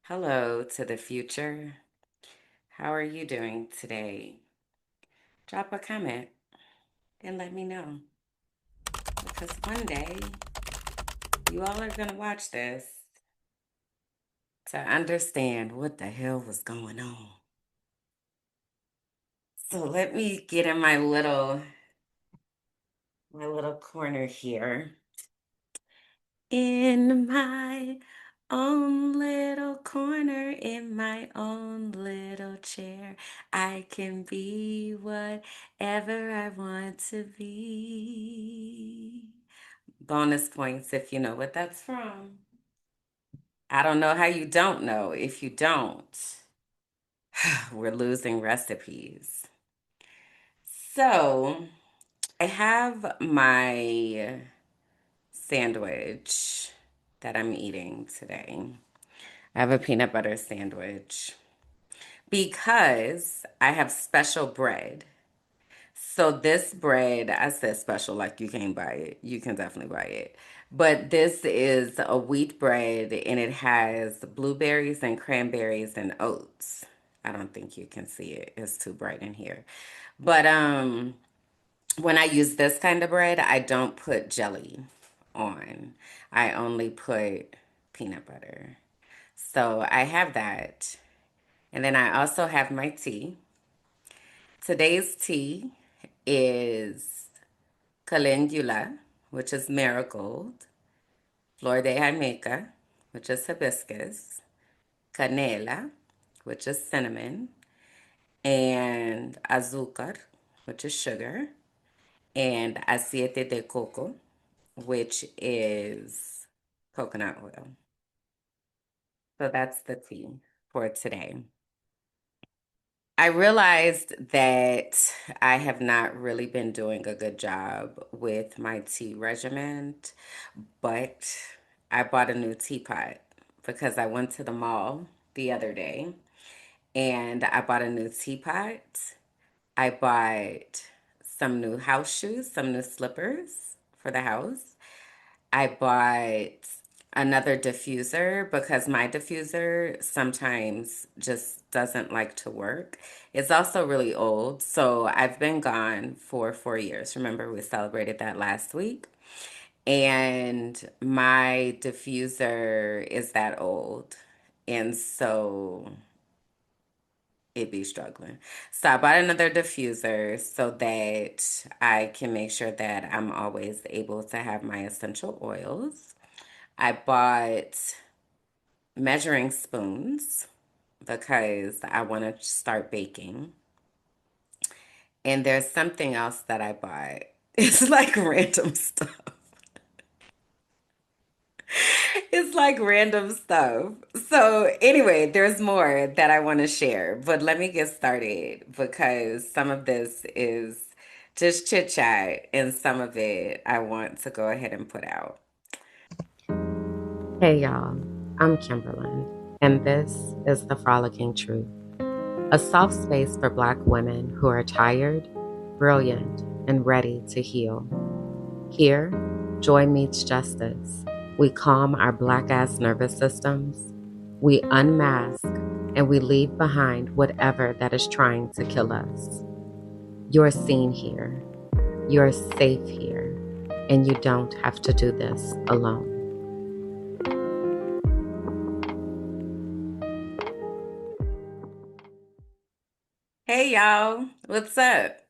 Hello to the future. How are you doing today? Drop a comment and let me know because one day you all are going to watch this to understand what the hell was going on. So let me get in my little corner here. In my own little corner, in my own little chair, I can be whatever I want to be. Bonus points if you know what that's from. I don't know how you don't know. If you don't, we're losing recipes. So I have my sandwich that I'm eating today. I have a peanut butter sandwich because I have special bread. So this bread, I said special, like you can't buy it. You can definitely buy it. But this is a wheat bread and it has blueberries and cranberries and oats. I don't think you can see it. It's too bright in here. But when I use this kind of bread, I don't put jelly on. I only put peanut butter. So I have that. And then I also have my tea. Today's tea is calendula, which is marigold, flor de jamaica, which is hibiscus, canela, which is cinnamon, and azúcar, which is sugar, and aceite de coco, which is coconut oil. So that's the tea for today. I realized that I have not really been doing a good job with my tea regimen, but I bought a new teapot because I went to the mall the other day and I bought a new teapot. I bought some new house shoes, some new slippers for the house. I bought another diffuser because my diffuser sometimes just doesn't like to work. It's also really old. So I've been gone for 4 years. Remember, we celebrated that last week. And my diffuser is that old. And so it be struggling. So I bought another diffuser so that I can make sure that I'm always able to have my essential oils. I bought measuring spoons because I want to start baking. And there's something else that I bought. It's like random stuff. It's like random stuff. So, anyway, there's more that I want to share, but let me get started because some of this is just chit chat and some of it I want to go ahead and put out. Hey, y'all, I'm Kimberlyn, and this is the Frolicking Truth, a soft space for Black women who are tired, brilliant, and ready to heal. Here, joy meets justice. We calm our Black ass nervous systems, we unmask, and we leave behind whatever that is trying to kill us. You're seen here, you're safe here, and you don't have to do this alone. Hey y'all, what's up?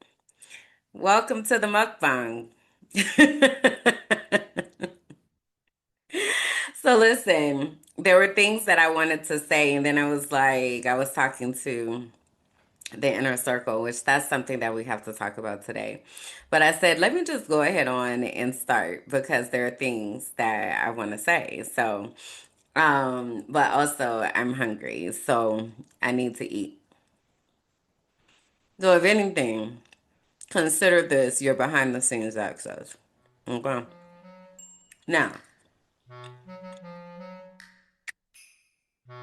Welcome to the mukbang. So listen, there were things that I wanted to say, and then I was like, I was talking to the inner circle, which that's something that we have to talk about today. But I said, let me just go ahead on and start because there are things that I want to say. So, but also I'm hungry, so I need to eat. So if anything, consider this your behind the scenes access. Okay. Now,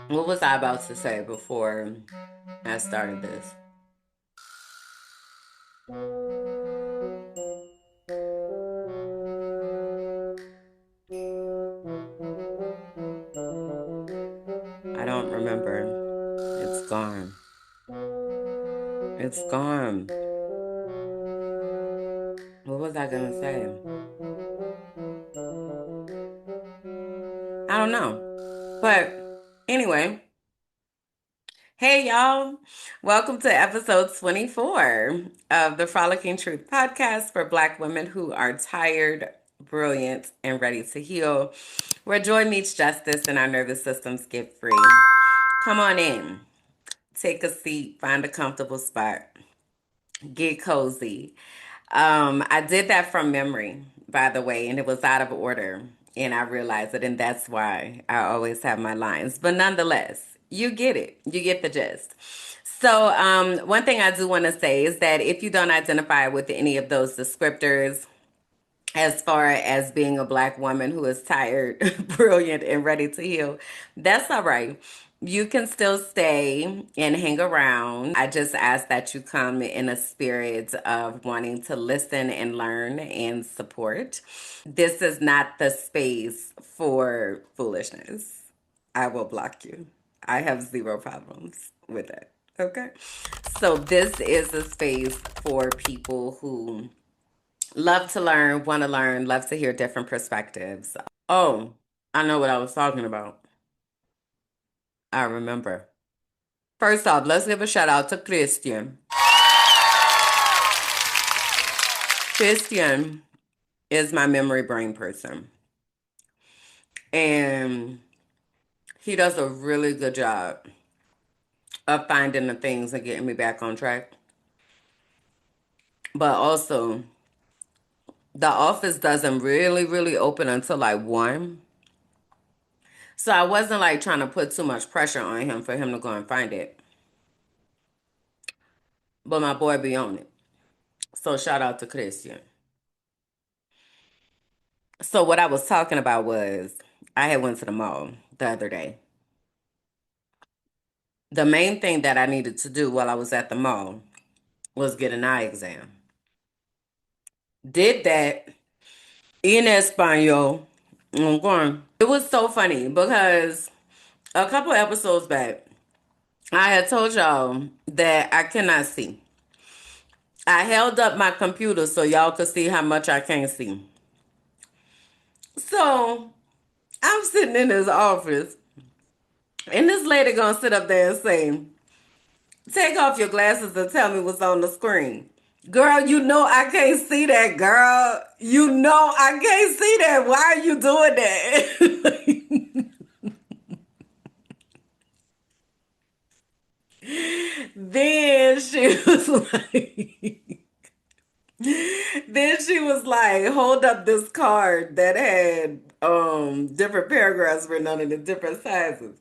what was I about to say before I started this? I don't remember. It's gone. It's gone. What was I gonna say? I don't know. But anyway, hey y'all. Welcome to episode 24 of the Frolicking Truth podcast for Black women who are tired, brilliant, and ready to heal, where joy meets justice and our nervous systems get free. Come on in, take a seat, find a comfortable spot, get cozy. I did that from memory, by the way, and it was out of order. And I realized it, and that's why I always have my lines. But nonetheless, you get it. You get the gist. So, one thing I do want to say is that if you don't identify with any of those descriptors, as far as being a Black woman who is tired, brilliant, and ready to heal, that's all right. You can still stay and hang around. I just ask that you come in a spirit of wanting to listen and learn and support. This is not the space for foolishness. I will block you. I have zero problems with it. Okay. So, this is a space for people who love to learn, love to hear different perspectives. Oh, I know what I was talking about. I remember. First off, let's give a shout out to Christian. Christian is my memory brain person. And he does a really good job of finding the things and getting me back on track. But also, the office doesn't really open until like 1. So I wasn't like trying to put too much pressure on him for him to go and find it. But my boy be on it. So shout out to Christian. So what I was talking about was I had went to the mall the other day. The main thing that I needed to do while I was at the mall was get an eye exam. Did that in Espanol. Okay. It was so funny because a couple episodes back, I had told y'all that I cannot see. I held up my computer so y'all could see how much I can't see. So I'm sitting in his office, and this lady gonna sit up there and say, "Take off your glasses and tell me what's on the screen." Girl, you know I can't see that, girl. You know I can't see that. Why are you doing that? Then she was like, then she was like, hold up this card that had different paragraphs written on it in different sizes.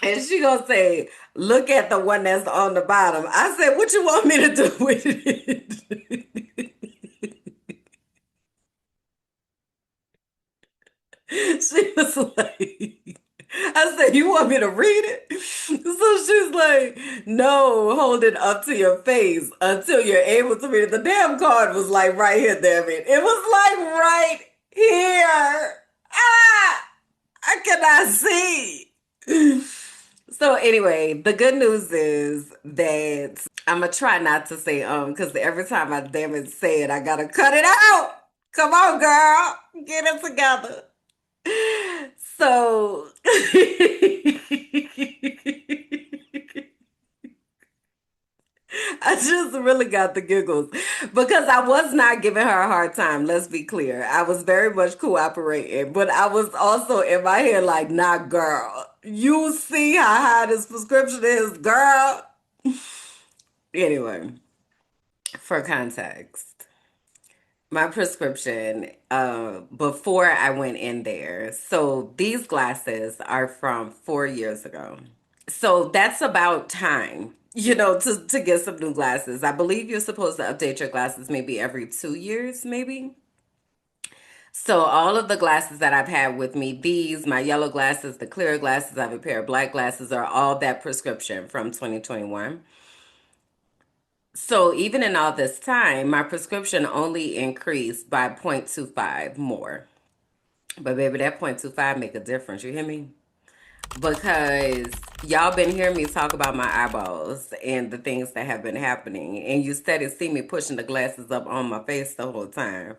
And she gonna say, look at the one that's on the bottom. I said, what you want me to do with it? She was like, I said, you want me to read it? So she's like, no, hold it up to your face until you're able to read it. The damn card was like right here, damn it. It was like right here. Ah, I cannot see. So anyway, the good news is that I'm gonna try not to say because every time I damn it say it, I gotta cut it out. Come on, girl, get it together. So I just really got the giggles because I was not giving her a hard time. Let's be clear. I was very much cooperating, but I was also in my head like, nah, girl, you see how high this prescription is, girl. Anyway, for context, my prescription before I went in there. So these glasses are from 4 years ago. So that's about time, to get some new glasses. I believe you're supposed to update your glasses maybe every 2 years, maybe. So all of the glasses that I've had with me, these, my yellow glasses, the clear glasses, I have a pair of black glasses, are all that prescription from 2021. So even in all this time, my prescription only increased by 0.25 more. But baby, that 0.25 make a difference. You hear me? because y'all been hearing me talk about my eyeballs and the things that have been happening, and you steady see me pushing the glasses up on my face the whole time.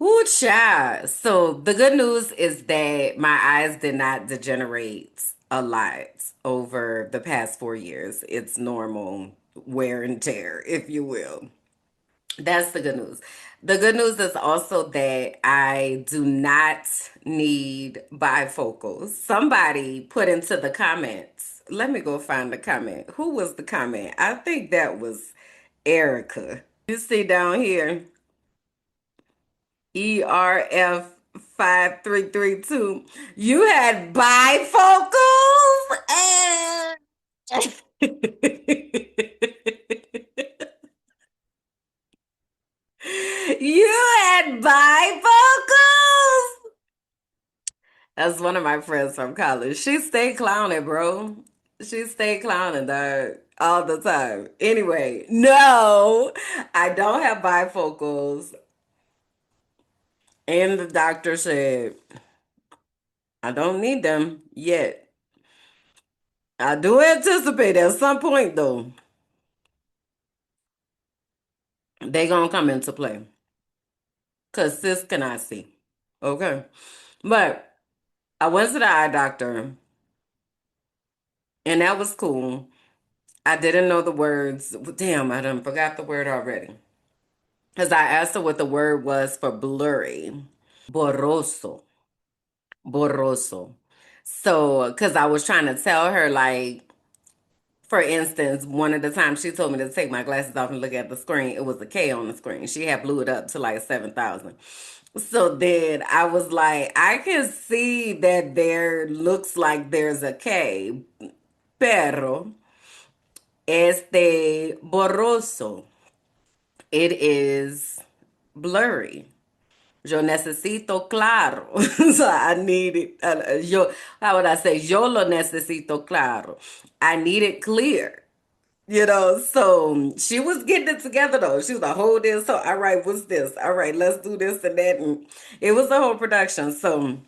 Ooh, child. So the good news is that my eyes did not degenerate a lot over the past 4 years. It's normal wear and tear, if you will. That's the good news. The good news is also that I do not need bifocals. Somebody put into the comments. Let me go find the comment. Who was the comment? I think that was Erica. You see down here, ERF5332. You had bifocals? You had bifocals? That's one of my friends from college. She stayed clowning, bro. She stayed clowning, dog, all the time. Anyway, no, I don't have bifocals. And the doctor said, I don't need them yet. I do anticipate at some point, though, they gonna come into play. Because sis cannot see. Okay. But I went to the eye doctor, and that was cool. I didn't know the words. Damn, I done forgot the word already. Because I asked her what the word was for blurry. Borroso. Borroso. So, because I was trying to tell her, like, for instance, one of the times she told me to take my glasses off and look at the screen, it was a K on the screen. She had blew it up to like 7,000. So then I was like, I can see that there looks like there's a K, pero este borroso. It is blurry. Yo necesito claro. So I need it. How would I say? Yo lo necesito claro. I need it clear. So she was getting it together though. She was like, hold this. So, all right, what's this? All right, let's do this and that. And it was a whole production. So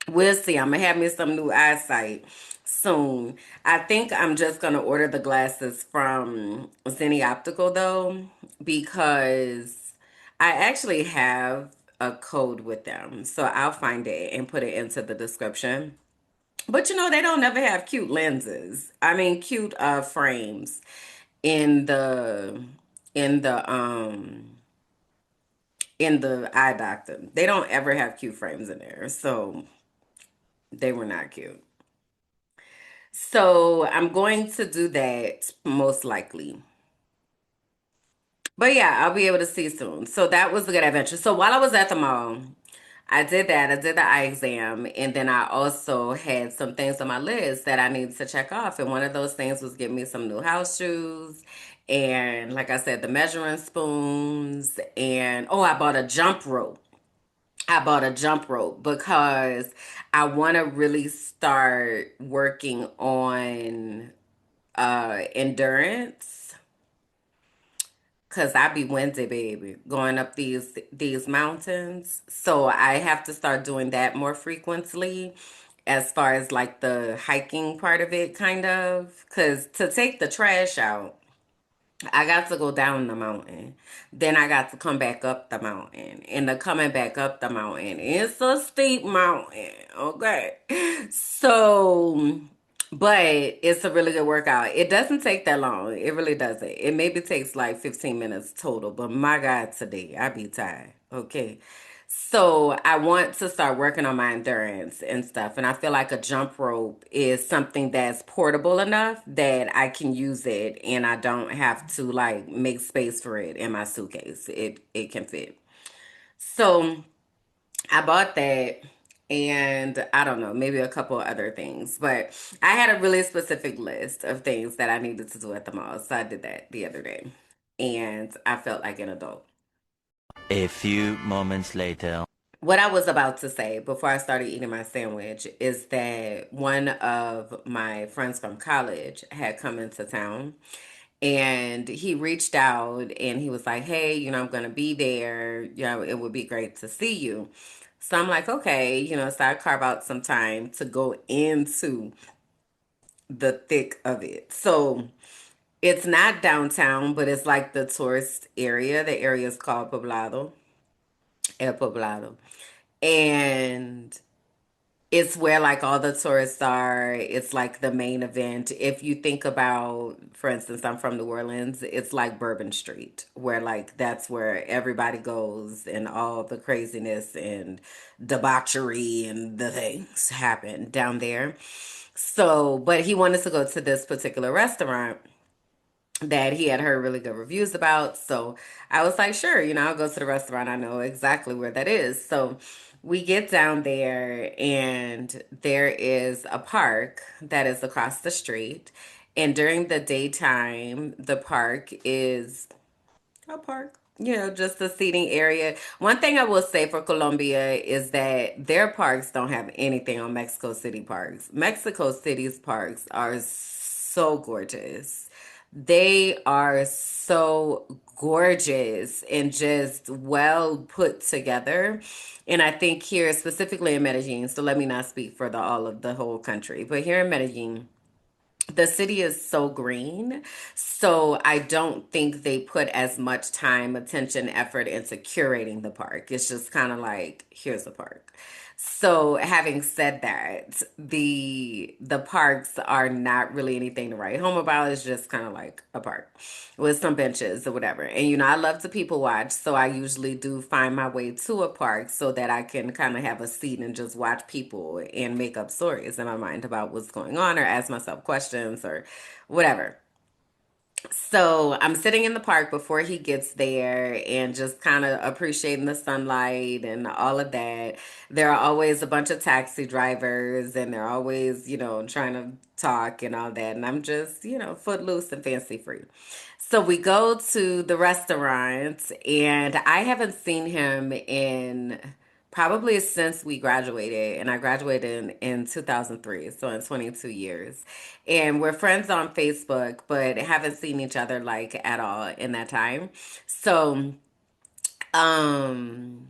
we'll see. I'm gonna have me some new eyesight soon. I think I'm just gonna order the glasses from Zenni Optical though, because I actually have a code with them. So I'll find it and put it into the description. But they don't never have cute lenses. I mean cute frames in the in the um in the eye doctor. They don't ever have cute frames in there. So they were not cute. So I'm going to do that most likely. But yeah, I'll be able to see soon. So that was a good adventure. So while I was at the mall, I did that. I did the eye exam. And then I also had some things on my list that I needed to check off. And one of those things was get me some new house shoes. And like I said, the measuring spoons. And oh, I bought a jump rope. I bought a jump rope because I want to really start working on endurance, because I be windy, baby, going up these mountains. So I have to start doing that more frequently as far as like the hiking part of it, kind of. Because to take the trash out, I got to go down the mountain. Then I got to come back up the mountain. And the coming back up the mountain, it's a steep mountain. Okay. So, but it's a really good workout. It doesn't take that long. It really doesn't. It maybe takes like 15 minutes total. But my God, today I be tired. Okay. So I want to start working on my endurance and stuff. And I feel like a jump rope is something that's portable enough that I can use it and I don't have to like make space for it in my suitcase. It can fit. So I bought that, and I don't know, maybe a couple other things. But I had a really specific list of things that I needed to do at the mall. So I did that the other day. And I felt like an adult. A few moments later. What I was about to say before I started eating my sandwich is that one of my friends from college had come into town, and he reached out and he was like, hey, I'm going to be there. It would be great to see you. So I'm like, okay, so I carve out some time to go into the thick of it. So it's not downtown, but it's like the tourist area. The area is called Poblado, El Poblado. And it's where like all the tourists are. It's like the main event. If you think about, for instance, I'm from New Orleans, it's like Bourbon Street, where like that's where everybody goes and all the craziness and debauchery and the things happen down there. So, but he wanted to go to this particular restaurant that he had heard really good reviews about. So I was like, sure, I'll go to the restaurant. I know exactly where that is. So we get down there, and there is a park that is across the street. And during the daytime, the park is a park. Just a seating area. One thing I will say for Colombia is that their parks don't have anything on Mexico City parks. Mexico City's parks are so gorgeous. They are so gorgeous and just well put together. And I think here, specifically in Medellin, so let me not speak for the all of the whole country, but here in Medellin, the city is so green. So I don't think they put as much time, attention, effort into curating the park. It's just kind of like, here's the park. So having said that, the parks are not really anything to write home about. It's just kind of like a park with some benches or whatever. And I love to people watch, so I usually do find my way to a park so that I can kind of have a seat and just watch people and make up stories in my mind about what's going on or ask myself questions or whatever. So I'm sitting in the park before he gets there and just kind of appreciating the sunlight and all of that. There are always a bunch of taxi drivers and they're always, trying to talk and all that. And I'm just, footloose and fancy free. So we go to the restaurant, and I haven't seen him in probably since we graduated, and I graduated in 2003, so in 22 years. And we're friends on Facebook, but haven't seen each other like at all in that time. So, um,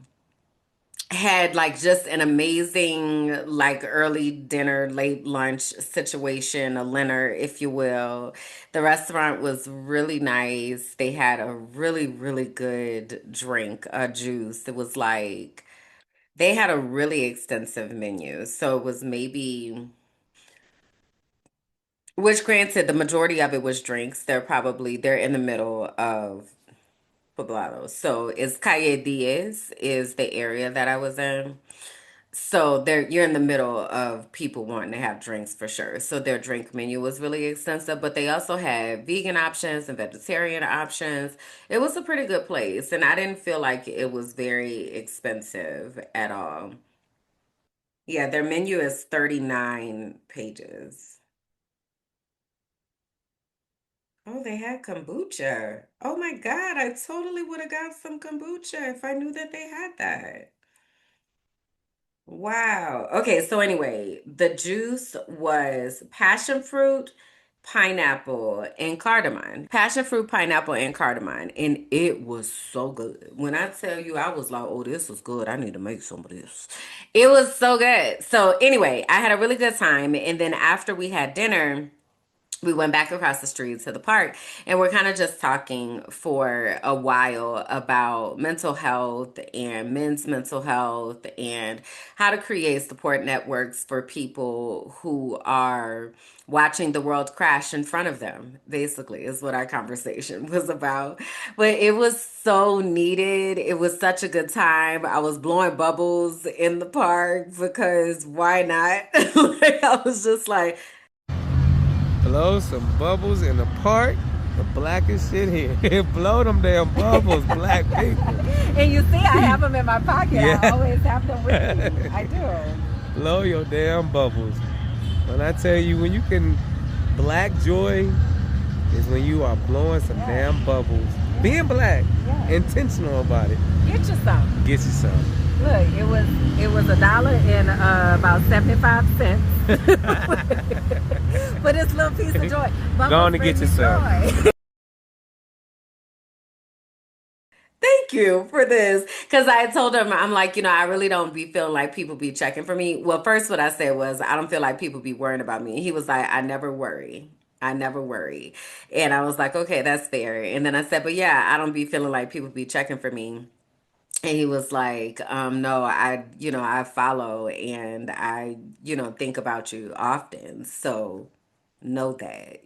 had like just an amazing like early dinner, late lunch situation, a dinner, if you will. The restaurant was really nice. They had a really, really good drink, a juice. It was like they had a really extensive menu. So it was maybe, which granted, the majority of it was drinks. They're in the middle of Poblado. So it's Calle Diaz is the area that I was in. So you're in the middle of people wanting to have drinks for sure. So their drink menu was really extensive, but they also had vegan options and vegetarian options. It was a pretty good place, and I didn't feel like it was very expensive at all. Yeah, their menu is 39 pages. Oh, they had kombucha. Oh my God, I totally would have got some kombucha if I knew that they had that. Wow. Okay, so anyway, the juice was passion fruit, pineapple, and cardamom. Passion fruit, pineapple, and cardamom. And it was so good. When I tell you, I was like, oh, this is good. I need to make some of this. It was so good. So anyway, I had a really good time. And then after we had dinner, we went back across the street to the park, and we're kind of just talking for a while about mental health and men's mental health and how to create support networks for people who are watching the world crash in front of them, basically, is what our conversation was about. But it was so needed. It was such a good time. I was blowing bubbles in the park because why not? Like, I was just like, Blow some bubbles in the park. The blackest shit here. Blow them damn bubbles, black people. and you see, I have them in my pocket. Yeah. I always have them with me. I do. Blow your damn bubbles. When I tell you, when you can, black joy is when you are blowing some damn bubbles. Being black, intentional about it. Get you some. Get you some. Look, it was $1 and about 75 cents. But it's a little piece of joy. Go on and get you some. Thank you for this. Because I told him, I'm like, I really don't be feeling like people be checking for me. Well, first, what I said was, I don't feel like people be worrying about me. And he was like, I never worry. I never worry. And I was like, okay, that's fair. And then I said, but yeah, I don't be feeling like people be checking for me. And he was like, no, I follow and I, think about you often. So know that.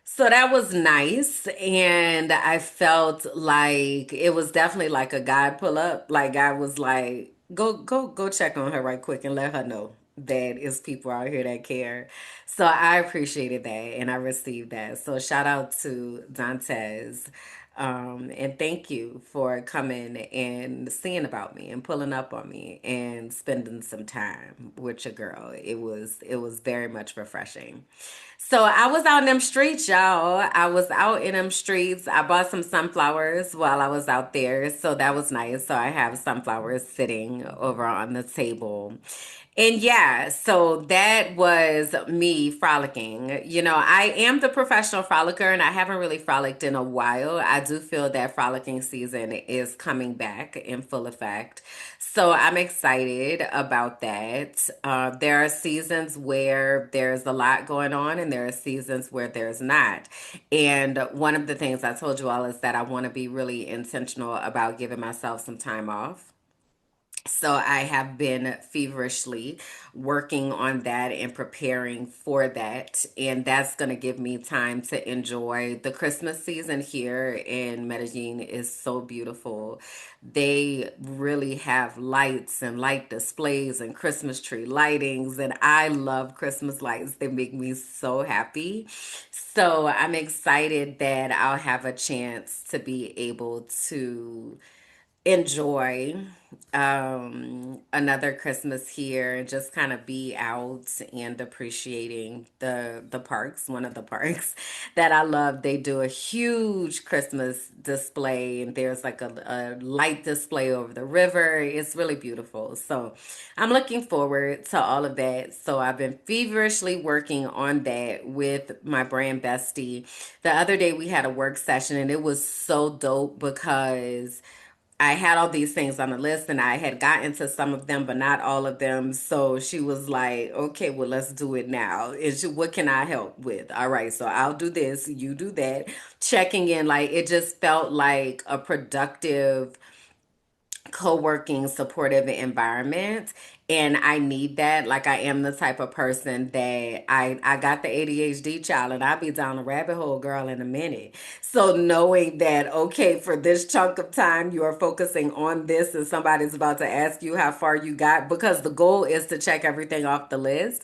So that was nice. And I felt like it was definitely like a God pull up. Like I was like, go check on her right quick and let her know that it's people out here that care. So I appreciated that and I received that. So shout out to Dantes. And thank you for coming and seeing about me and pulling up on me and spending some time with your girl. It was very much refreshing. So I was out in them streets, y'all. I was out in them streets. I bought some sunflowers while I was out there. So that was nice. So I have sunflowers sitting over on the table. And yeah, so that was me frolicking. I am the professional frolicker and I haven't really frolicked in a while. I do feel that frolicking season is coming back in full effect. So I'm excited about that. There are seasons where there's a lot going on and there are seasons where there's not. And one of the things I told you all is that I want to be really intentional about giving myself some time off. So I have been feverishly working on that and preparing for that. And that's going to give me time to enjoy the Christmas season here in Medellin is so beautiful. They really have lights and light displays and Christmas tree lightings. And I love Christmas lights. They make me so happy. So I'm excited that I'll have a chance to be able to enjoy another Christmas here and just kind of be out and appreciating the parks. One of the parks that I love, they do a huge Christmas display and there's like a light display over the river. It's really beautiful. So I'm looking forward to all of that. So I've been feverishly working on that with my brand bestie. The other day we had a work session and it was so dope because I had all these things on the list and I had gotten to some of them, but not all of them. So she was like, okay, well, let's do it now. What can I help with? All right, so I'll do this, you do that. Checking in, like, it just felt like a productive co-working supportive environment and I need that. Like I am the type of person that I got the ADHD child and I'll be down a rabbit hole girl in a minute. So knowing that okay, for this chunk of time you are focusing on this and somebody's about to ask you how far you got because the goal is to check everything off the list,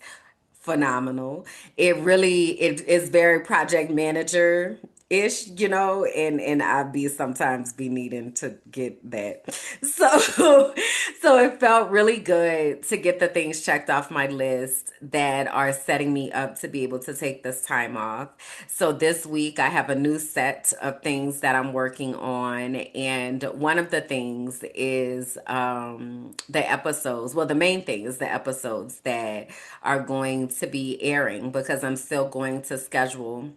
phenomenal. It is very project manager ish, and I be sometimes be needing to get that. So so it felt really good to get the things checked off my list that are setting me up to be able to take this time off. So this week I have a new set of things that I'm working on and one of the things is the episodes. Well, the main thing is the episodes that are going to be airing because I'm still going to schedule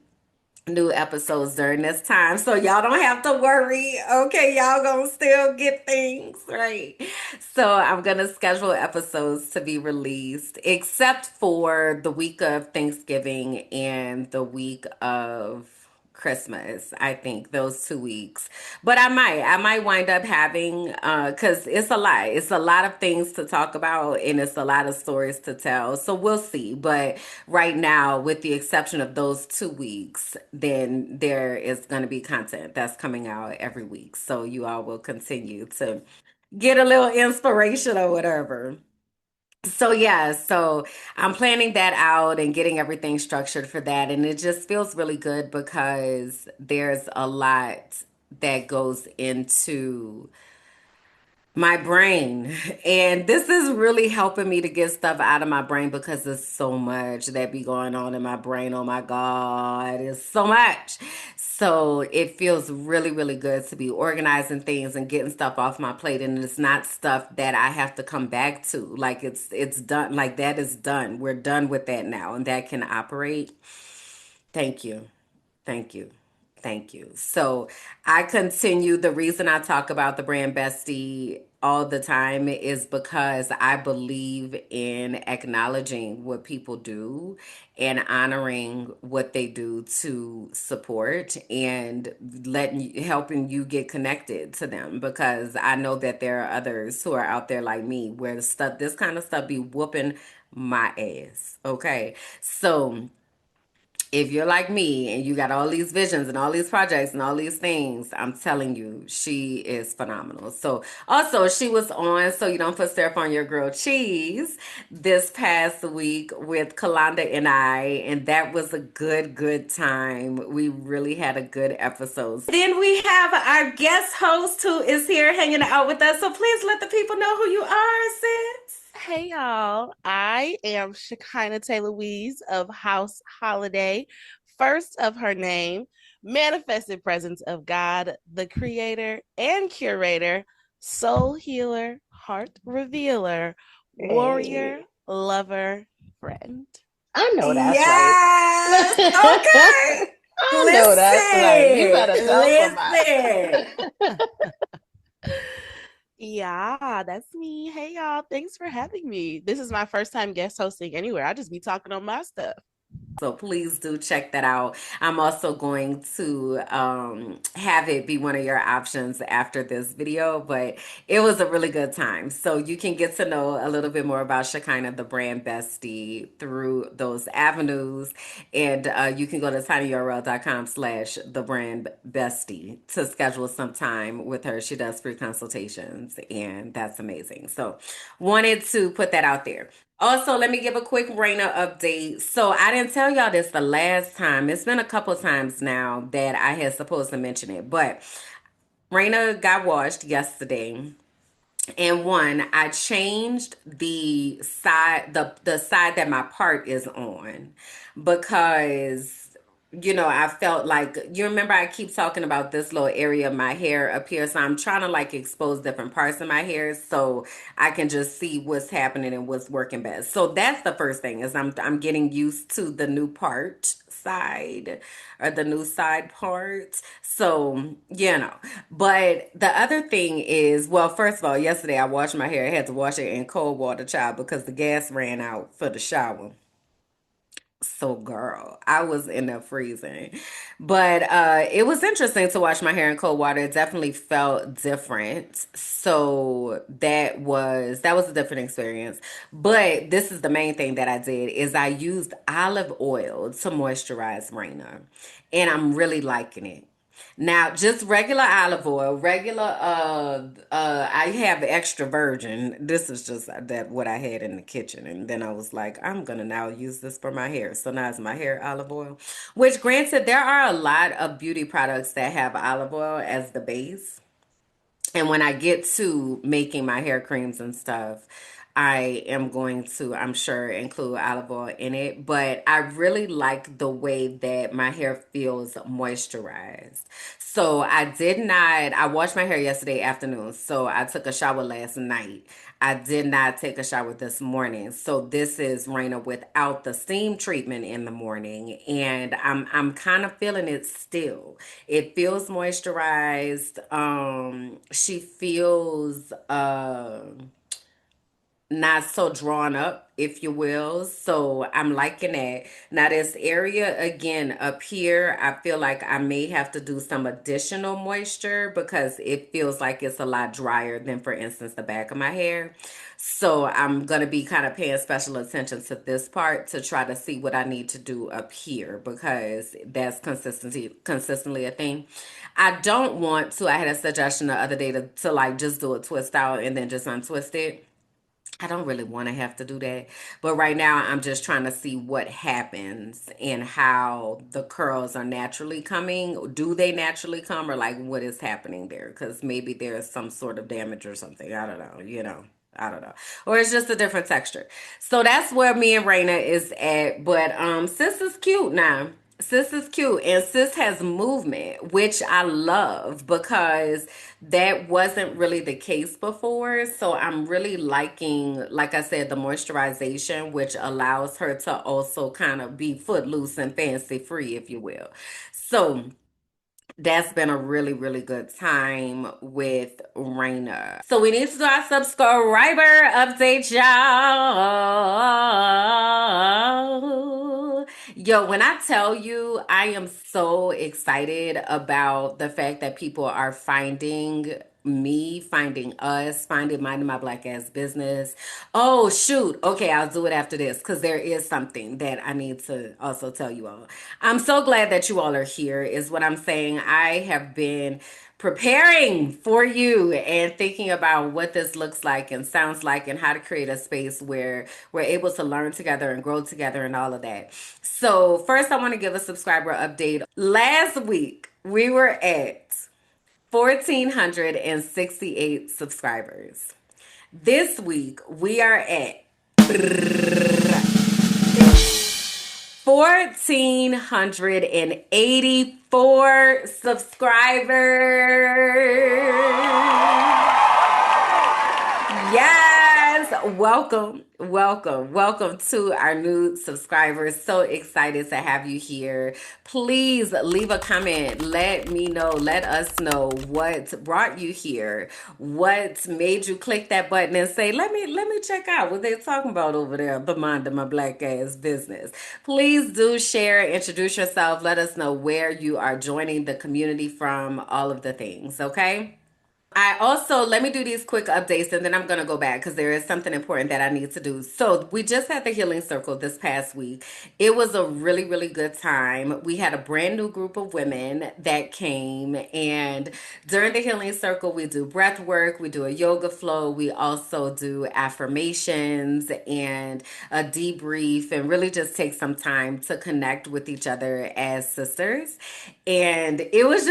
new episodes during this time. So y'all don't have to worry. Okay, y'all gonna still get things, right? So I'm gonna schedule episodes to be released except for the week of Thanksgiving and the week of Christmas. I think those 2 weeks. But I might wind up having because it's a lot. It's a lot of things to talk about and it's a lot of stories to tell. So we'll see. But right now, with the exception of those 2 weeks, then there is going to be content that's coming out every week. So you all will continue to get a little inspiration or whatever. So yeah, so I'm planning that out and getting everything structured for that. And it just feels really good because there's a lot that goes into my brain. And this is really helping me to get stuff out of my brain because there's so much that be going on in my brain. Oh my God, it's so much. So it feels really, really good to be organizing things and getting stuff off my plate. And it's not stuff that I have to come back to. Like it's done. Like that is done. We're done with that now. And that can operate. Thank you. Thank you. Thank you. So I continue. The reason I talk about the brand Bestie all the time is because I believe in acknowledging what people do and honoring what they do to support and helping you get connected to them, because I know that there are others who are out there like me where this kind of stuff be whooping my ass. Okay. So if you're like me and you got all these visions and all these projects and all these things, I'm telling you, she is phenomenal. So also she was on So You Don't Put Syrup on Your Grilled Cheese this past week with Kalanda and I, and that was a good time. We really had a good episode. Then we have our guest host who is here hanging out with us. So please let the people know who you are, sis. Hey y'all, I am Shekinah Taylor Weeze of House Holiday, first of her name, manifested presence of God, the creator and curator, soul healer, heart revealer, warrior, Hey, lover, friend. I know that's right. Yes. Okay. I know that's right. You Listen. better tell somebody. Listen. Yeah, that's me. Hey y'all, thanks for having me. This is my first time guest hosting anywhere. I just be talking on my stuff. So please do check that out. I'm also going to have it be one of your options after this video, but it was a really good time. So you can get to know a little bit more about Shekinah, the brand bestie, through those avenues. And you can go to tinyurl.com/, the brand bestie, to schedule some time with her. She does free consultations, and that's amazing. So wanted to put that out there. Also, let me give a quick Raina update. So I didn't tell y'all this the last time. It's been a couple times now that I had supposed to mention it, but Raina got washed yesterday. And one, I changed the side that my part is on, because I felt like, you remember I keep talking about this little area of my hair up here, so I'm trying to like expose different parts of my hair so I can just see what's happening and what's working best. So that's the first thing, is I'm getting used to the new part side, or the new side part. So, But the other thing is, well, first of all, yesterday I washed my hair. I had to wash it in cold water, child, because the gas ran out for the shower. So, girl, I was in there freezing. But it was interesting to wash my hair in cold water. It definitely felt different. So that was a different experience. But this is the main thing that I did, is I used olive oil to moisturize Raina. And I'm really liking it. Now, just regular olive oil, I have extra virgin. This is just that what I had in the kitchen. And then I was like, I'm gonna now use this for my hair. So now it's my hair olive oil. Which, granted, there are a lot of beauty products that have olive oil as the base. And when I get to making my hair creams and stuff, I am going to, I'm sure, include olive oil in it. But I really like the way that my hair feels moisturized. So I washed my hair yesterday afternoon. So I took a shower last night. I did not take a shower this morning. So this is Raina without the steam treatment in the morning. And I'm kind of feeling it still. It feels moisturized. She feels not so drawn up, if you will. So I'm liking that. Now, this area again up here, I feel like I may have to do some additional moisture because it feels like it's a lot drier than, for instance, the back of my hair. So I'm gonna be kind of paying special attention to this part to try to see what I need to do up here, because that's consistently a thing. I don't want to. I had a suggestion the other day to like just do a twist out and then just untwist it. I don't really want to have to do that. But right now, I'm just trying to see what happens and how the curls are naturally coming. Do they naturally come, or like what is happening there? Because maybe there's some sort of damage or something. I don't know. I don't know. Or it's just a different texture. So that's where me and Raina is at. But sis is cute now. Sis is cute, and sis has movement, which I love, because that wasn't really the case before. So I'm really liking, like I said, the moisturization, which allows her to also kind of be footloose and fancy free, if you will. So That's been a really, really good time with Raina. So we need to do our subscriber update, y'all. Yo, when I tell you, I am so excited about the fact that people are finding me, finding us, finding Minding My Black Ass Business. Oh, shoot. Okay, I'll do it after this because there is something that I need to also tell you all. I'm so glad that you all are here, is what I'm saying. I have been preparing for you and thinking about what this looks like and sounds like and how to create a space where we're able to learn together and grow together and all of that. So, first, I want to give a subscriber update. Last week, we were at 1,468 subscribers. This week, we are at 1,484 subscribers. Yes, welcome to our new subscribers. So excited to have you here. Please leave a comment. Let me know, let us know what brought you here, what made you click that button and say, let me check out what they're talking about over there, the Mind of My Black Ass Business. Please do share, introduce yourself, let us know where you are joining the community from, all of the things, okay? I also, let me do these quick updates and then I'm going to go back because there is something important that I need to do. So, we just had the Healing Circle this past week. It was a really, really good time. We had a brand new group of women that came, and during the Healing Circle, we do breath work, we do a yoga flow, we also do affirmations and a debrief, and really just take some time to connect with each other as sisters. And it was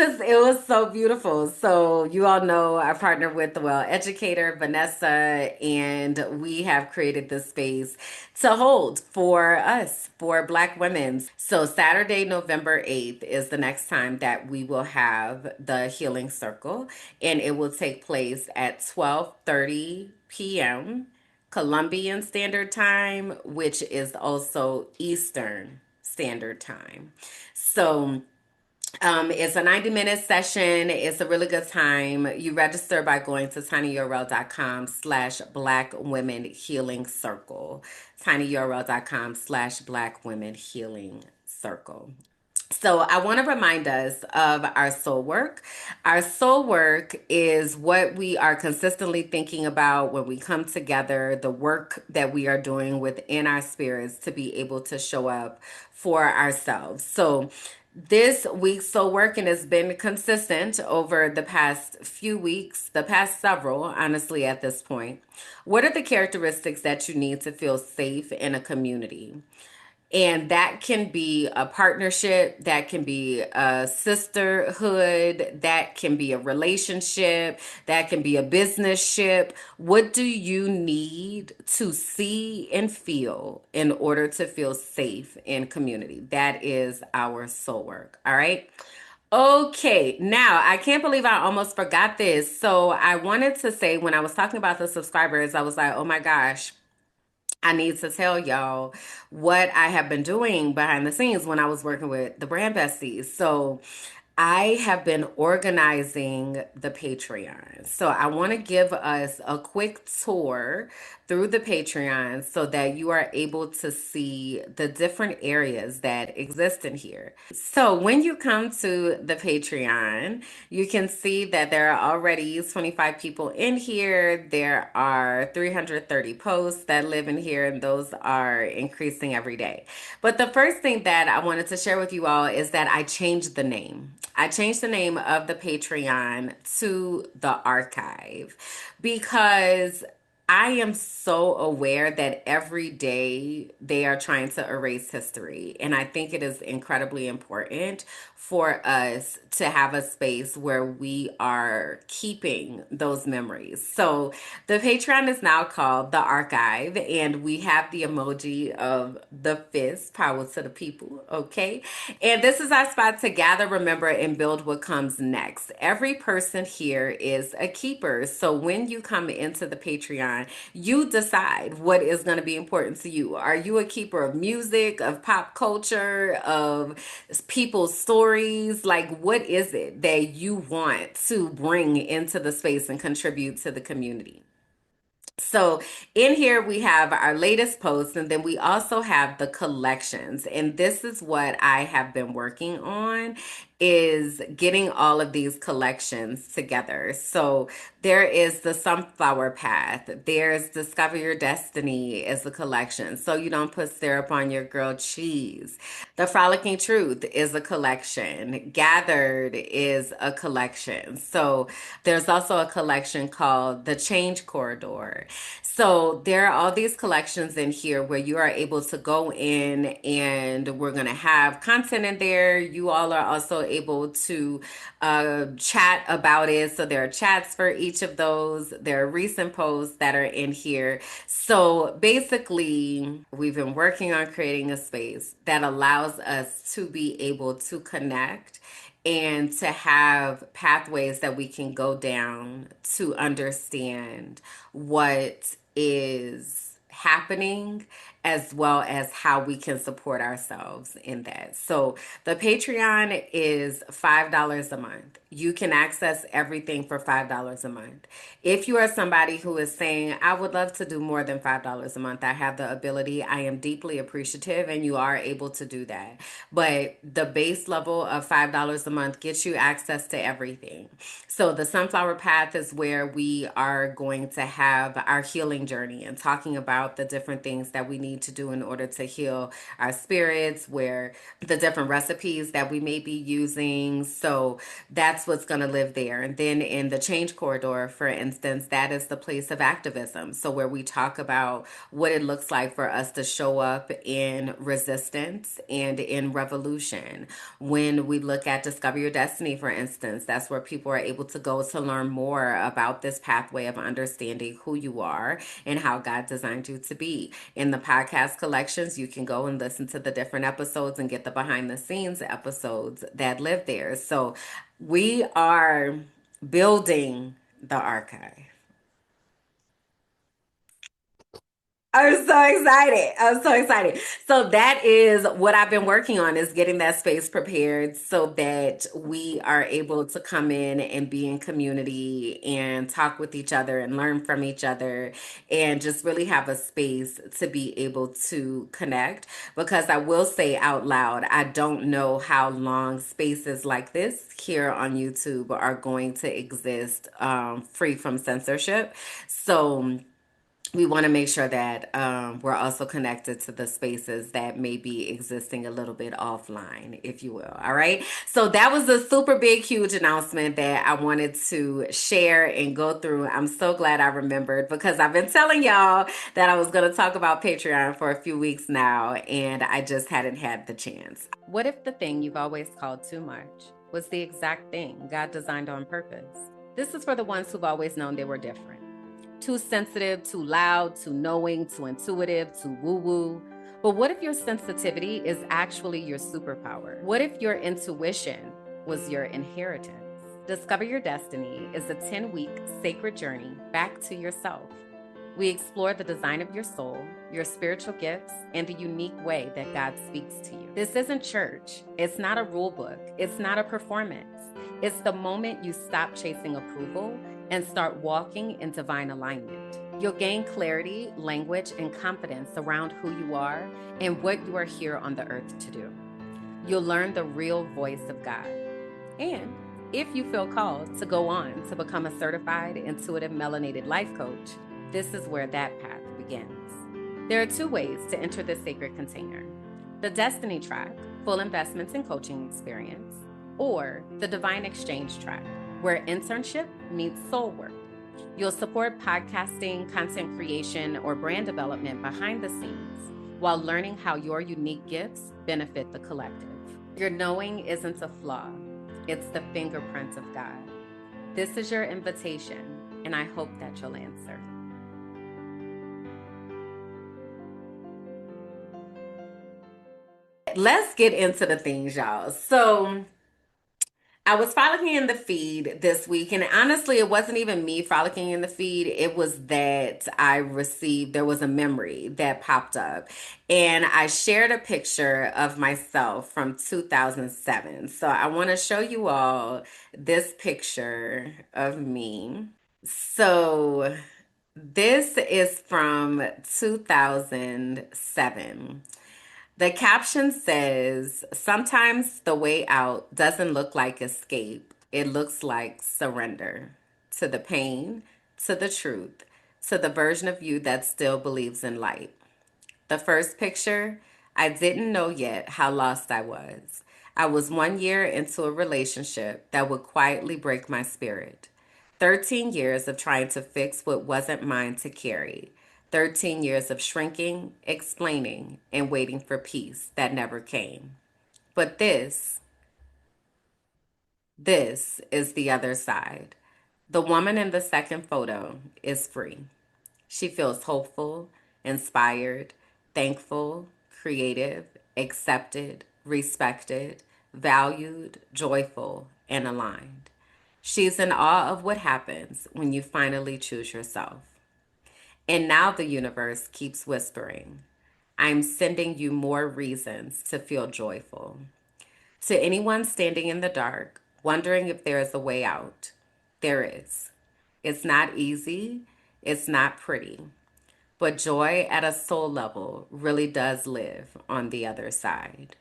so beautiful. So, you all know I partner with the Well Educator, Vanessa, and we have created this space to hold for us, for Black women. So, Saturday, November 8th is the next time that we will have the Healing Circle, and it will take place at 12:30 p.m. Colombian Standard Time, which is also Eastern Standard Time. So, it's a 90-minute session. It's a really good time. You register by going to tinyurl.com/Black Women Healing Circle. tinyurl.com/Black Women Healing Circle. So, I want to remind us of our soul work. Our soul work is what we are consistently thinking about when we come together, the work that we are doing within our spirits to be able to show up for ourselves. So, this week's soul work, and it's been consistent over the past few weeks, the past several, honestly, at this point. What are the characteristics that you need to feel safe in a community? And that can be a partnership, that can be a sisterhood, that can be a relationship, that can be a business ship. What do you need to see and feel in order to feel safe in community? That is our soul work. All right. Okay, now I can't believe I almost forgot this. So I wanted to say, when I was talking about the subscribers, I was like, oh my gosh, I need to tell y'all what I have been doing behind the scenes when I was working with the brand besties. So I have been organizing the Patreon. So I want to give us a quick tour through the Patreon so that you are able to see the different areas that exist in here. So when you come to the Patreon, you can see that there are already 25 people in here. There are 330 posts that live in here, and those are increasing every day. But the first thing that I wanted to share with you all is that I changed the name. I changed the name of the Patreon to the Archive because I am so aware that every day they are trying to erase history. And I think it is incredibly important for us to have a space where we are keeping those memories. So the Patreon is now called The Archive, and we have the emoji of the fist, power to the people, okay? And this is our spot to gather, remember, and build what comes next. Every person here is a keeper. So when you come into the Patreon, Patreon, you decide what is going to be important to you. Are you a keeper of music, of pop culture, of people's stories? Like, what is it that you want to bring into the space and contribute to the community? So in here we have our latest posts, and then we also have the collections. And this is what I have been working on, is getting all of these collections together. So there is the Sunflower Path. There's Discover Your Destiny is a collection, so you don't put syrup on your grilled cheese. The Frolicking Truth is a collection. Gathered is a collection. So there's also a collection called The Change Corridor. So there are all these collections in here where you are able to go in, and we're going to have content in there. You all are also able to chat about it. So there are chats for each of those. There are recent posts that are in here. So basically, we've been working on creating a space that allows us to be able to connect and to have pathways that we can go down to understand what is happening, as well as how we can support ourselves in that. So the Patreon is $5 a month. You can access everything for $5 a month. If you are somebody who is saying, I would love to do more than $5 a month, I have the ability, I am deeply appreciative, and you are able to do that. But the base level of $5 a month gets you access to everything. So the Sunflower Path is where we are going to have our healing journey and talking about the different things that we need to do in order to heal our spirits, where the different recipes that we may be using. So that's what's going to live there. And then in the Change Corridor, for instance, that is the place of activism. So where we talk about what it looks like for us to show up in resistance and in revolution. When we look at Discover Your Destiny, for instance, that's where people are able to go to learn more about this pathway of understanding who you are and how God designed you to be. In the podcast collections, you can go and listen to the different episodes and get the behind the scenes episodes that live there. So we are building the archive. I'm so excited. I'm so excited. So that is what I've been working on, is getting that space prepared so that we are able to come in and be in community and talk with each other and learn from each other, and just really have a space to be able to connect. Because I will say out loud, I don't know how long spaces like this here on YouTube are going to exist, free from censorship. So we want to make sure that we're also connected to the spaces that may be existing a little bit offline, if you will. All right. So that was a super big, huge announcement that I wanted to share and go through. I'm so glad I remembered, because I've been telling y'all that I was going to talk about Patreon for a few weeks now, and I just hadn't had the chance. What if the thing you've always called too much was the exact thing God designed on purpose? This is for the ones who've always known they were different. Too sensitive, too loud, too knowing, too intuitive, too woo-woo. But what if your sensitivity is actually your superpower? What if your intuition was your inheritance? Discover Your Destiny is a 10-week sacred journey back to yourself. We explore the design of your soul, your spiritual gifts, and the unique way that God speaks to you. This isn't church. It's not a rule book. It's not a performance. It's the moment you stop chasing approval and start walking in divine alignment. You'll gain clarity, language, and confidence around who you are and what you are here on the earth to do. You'll learn the real voice of God. And if you feel called to go on to become a certified intuitive melanated life coach, this is where that path begins. There are 2 ways to enter this sacred container: the Destiny track, full investments and coaching experience, or the Divine Exchange track, where internship meets soul work. You'll support podcasting, content creation, or brand development behind the scenes while learning how your unique gifts benefit the collective. Your knowing isn't a flaw, it's the fingerprint of God. This is your invitation, and I hope that you'll answer. Let's get into the things, y'all. So I was frolicking in the feed this week, and honestly, it wasn't even me frolicking in the feed. It was that I received, there was a memory that popped up, and I shared a picture of myself from 2007. So I want to show you all this picture of me. So this is from 2007. The caption says, sometimes the way out doesn't look like escape, it looks like surrender to the pain, to the truth, to the version of you that still believes in light. The first picture, I didn't know yet how lost I was. I was 1 year into a relationship that would quietly break my spirit. 13 years of trying to fix what wasn't mine to carry. 13 years of shrinking, explaining, and waiting for peace that never came. But this is the other side. The woman in the second photo is free. She feels hopeful, inspired, thankful, creative, accepted, respected, valued, joyful, and aligned. She's in awe of what happens when you finally choose yourself. And now the universe keeps whispering, I'm sending you more reasons to feel joyful. To anyone standing in the dark, wondering if there is a way out, there is. It's not easy, it's not pretty, but joy at a soul level really does live on the other side.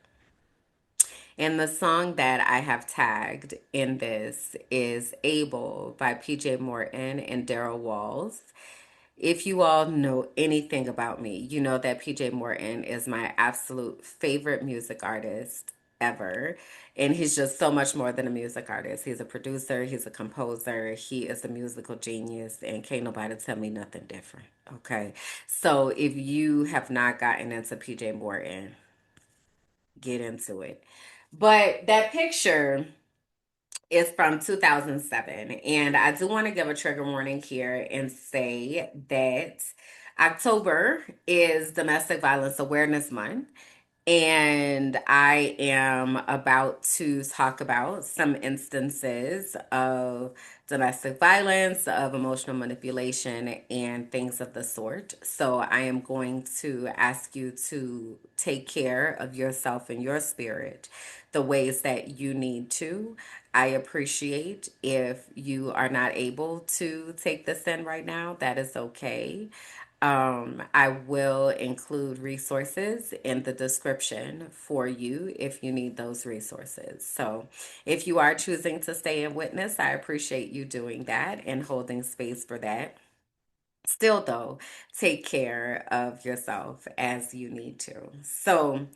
And the song that I have tagged in this is Able by PJ Morton and Daryl Walls. If you all know anything about me, you know that PJ Morton is my absolute favorite music artist ever. And he's just so much more than a music artist. He's a producer, he's a composer, he is a musical genius, and can't nobody tell me nothing different. Okay. So if you have not gotten into PJ Morton, get into it. But that picture is from 2007. And I do want to give a trigger warning here and say that October is Domestic Violence Awareness Month. And I am about to talk about some instances of domestic violence, of emotional manipulation, and things of the sort. So I am going to ask you to take care of yourself and your spirit the ways that you need to. I appreciate if you are not able to take this in right now. That is okay. I will include resources in the description for you if you need those resources. So, if you are choosing to stay in witness, I appreciate you doing that and holding space for that. Still, though, take care of yourself as you need to. So,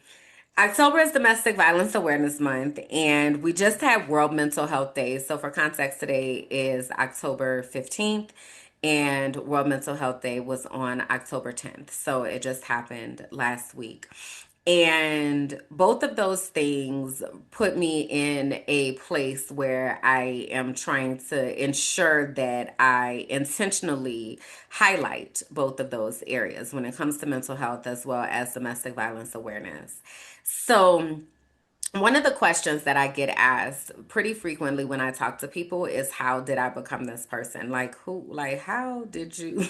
October is Domestic Violence Awareness Month, and we just had World Mental Health Day. So, for context, today is October 15th, and World Mental Health Day was on October 10th. So, it just happened last week. And both of those things put me in a place where I am trying to ensure that I intentionally highlight both of those areas when it comes to mental health as well as domestic violence awareness. So, one of the questions that I get asked pretty frequently when I talk to people is, how did I become this person? How did you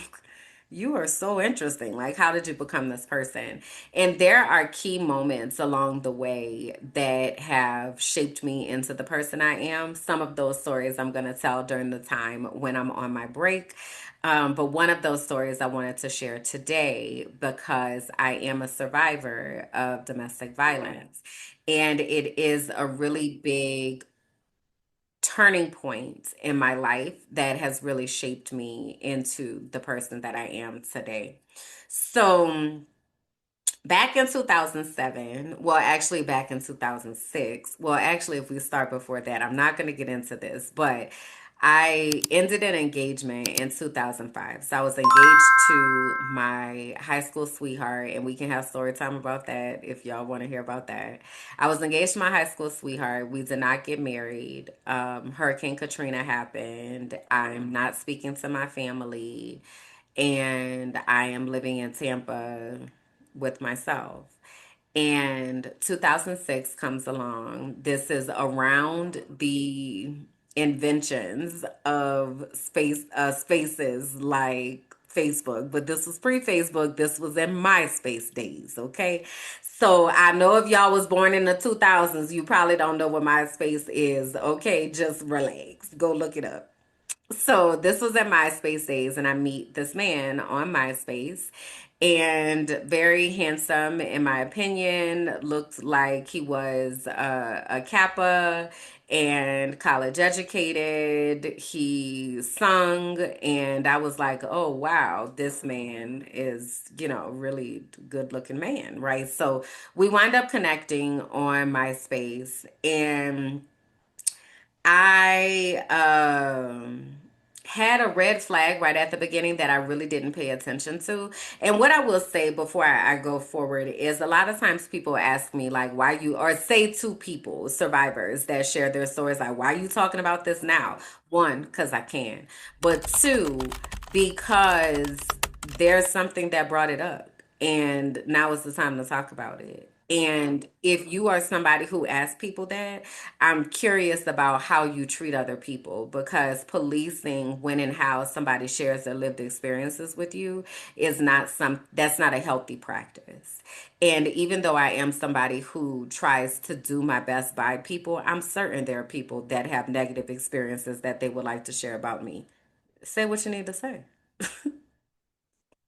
you are so interesting. Like, how did you become this person? And there are key moments along the way that have shaped me into the person I am. Some of those stories I'm going to tell during the time when I'm on my break. But one of those stories I wanted to share today because I am a survivor of domestic violence. And it is a really big turning point in my life that has really shaped me into the person that I am today. So, back in 2007, well, actually, back in 2006, well, actually, if we start before that, I'm not going to get into this, but I ended an engagement in 2005. So I was engaged to my high school sweetheart, and we can have story time about that if y'all want to hear about that. I was engaged to my high school sweetheart. We did not get married. Hurricane Katrina happened. I'm not speaking to my family, and I am living in Tampa with myself. And 2006 comes along. This is around the inventions of spaces like Facebook, but this was pre-Facebook. This was in MySpace days, okay? So I know if y'all was born in the 2000s, you probably don't know what MySpace is, okay? Just relax. Go look it up. So this was at MySpace days, and I meet this man on MySpace, and very handsome, in my opinion. Looked like he was a Kappa and college educated. He sung, and I was like, oh wow, this man is, really good looking man, right? So we wind up connecting on MySpace, and I had a red flag right at the beginning that I really didn't pay attention to. And what I will say before I go forward is a lot of times people ask me, like, why you, or say to people, survivors that share their stories, like, why are you talking about this now? One, because I can. But two, because there's something that brought it up. And now is the time to talk about it. And if you are somebody who asks people that, I'm curious about how you treat other people, because policing when and how somebody shares their lived experiences with you is not that's not a healthy practice. And even though I am somebody who tries to do my best by people, I'm certain there are people that have negative experiences that they would like to share about me. Say what you need to say.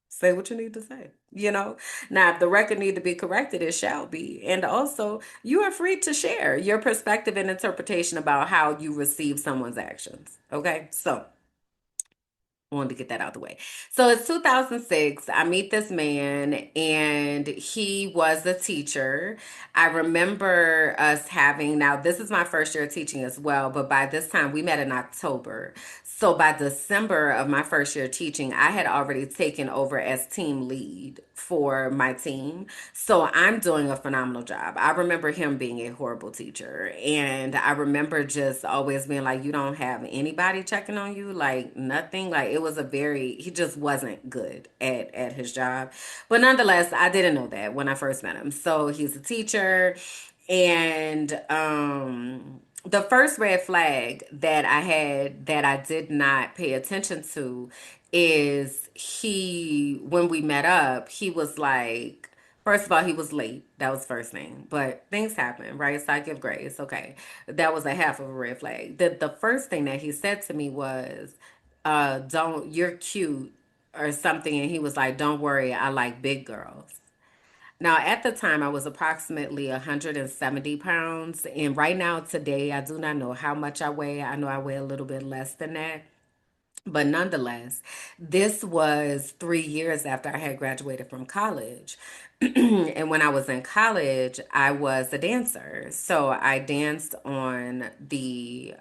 Say what you need to say. Now, if the record need to be corrected, it shall be. And also, you are free to share your perspective and interpretation about how you receive someone's actions. Okay, so wanted to get that out of the way. So it's 2006. I meet this man, and he was a teacher. I remember us having, now this is my first year teaching as well, but by this time we met in October. So by December of my first year teaching, I had already taken over as team lead for my team. So I'm doing a phenomenal job. I remember him being a horrible teacher. And I remember just always being like, you don't have anybody checking on you, like nothing. Like it was he just wasn't good at his job. But nonetheless, I didn't know that when I first met him. So he's a teacher. And the first red flag that I had that I did not pay attention to is when we met up, he was like, first of all, he was late. That was first thing. But things happen, right? So I give grace. Okay. That was a half of a red flag. The first thing that he said to me was, you're cute or something. And he was like, don't worry, I like big girls. Now, at the time, I was approximately 170 pounds. And right now, today, I do not know how much I weigh. I know I weigh a little bit less than that. But nonetheless, this was 3 years after I had graduated from college. And when I was in college, I was a dancer. So I danced on we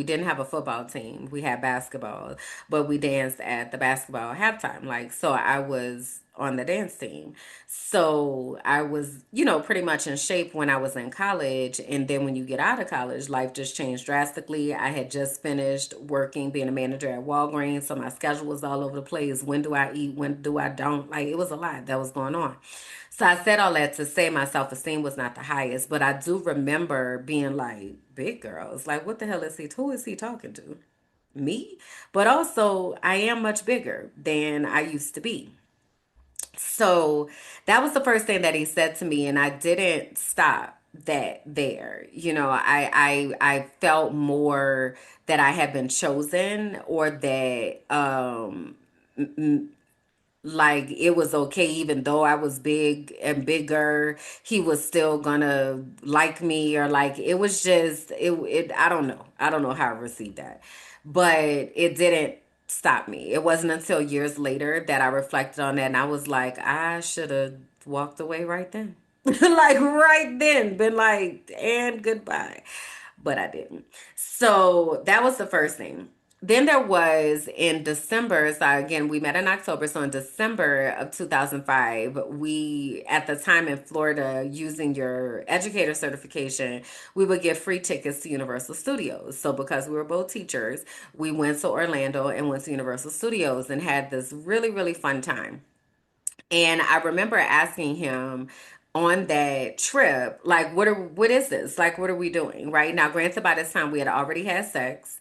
didn't have a football team. We had basketball, but we danced at the basketball halftime. Like, so I was on the dance team. So I was, pretty much in shape when I was in college. And then when you get out of college, life just changed drastically. I had just finished working, being a manager at Walgreens. So my schedule was all over the place. When do I eat? When do I don't? Like, it was a lot that was going on. So I said all that to say my self esteem was not the highest, but I do remember being like, big girls, like, what the hell is who is he talking to? Me? But also, I am much bigger than I used to be. So that was the first thing that he said to me, and I didn't stop that there. I felt more that I had been chosen, or that like it was okay, even though I was big and bigger, he was still gonna like me, or like it was just it I don't know how I received that, but it didn't stop me. It wasn't until years later that I reflected on that, and I was like, I should have walked away right then. Like right then, been like, and goodbye, but I didn't. So that was the first thing. Then there was in December, so again, we met in October. So in December of 2005, we, at the time in Florida, using your educator certification, we would get free tickets to Universal Studios. So because we were both teachers, we went to Orlando and went to Universal Studios and had this really, really fun time. And I remember asking him, on that trip, like what is this? Like what are we doing? Right now, granted by this time we had already had sex.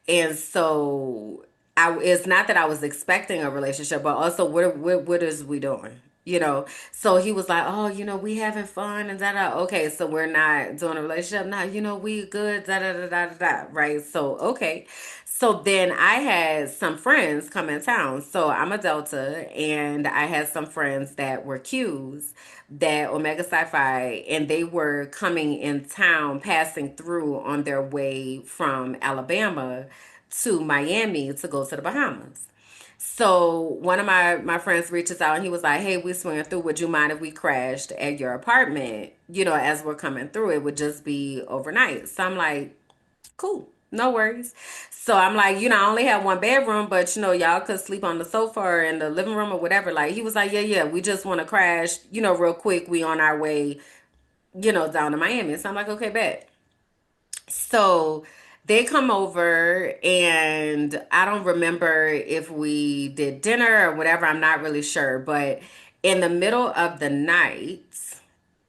And so it's not that I was expecting a relationship, but also what is we doing? You know, so he was like, "Oh, we having fun and da da." Okay, so we're not doing a relationship now. We good da da da da da da. Right? So okay, so then I had some friends come in town. So I'm a Delta, and I had some friends that were Qs that Omega Sci-Fi, and they were coming in town, passing through on their way from Alabama to Miami to go to the Bahamas. So one of my friends reaches out and he was like, "Hey, we swinging through. Would you mind if we crashed at your apartment? As we're coming through, it would just be overnight." So I'm like, "Cool, no worries." So I'm like, I only have one bedroom, but y'all could sleep on the sofa or in the living room or whatever. Like he was like, "Yeah, yeah, we just want to crash, real quick. We on our way, down to Miami." So I'm like, "Okay, bet." So they come over, and I don't remember if we did dinner or whatever. I'm not really sure. But in the middle of the night,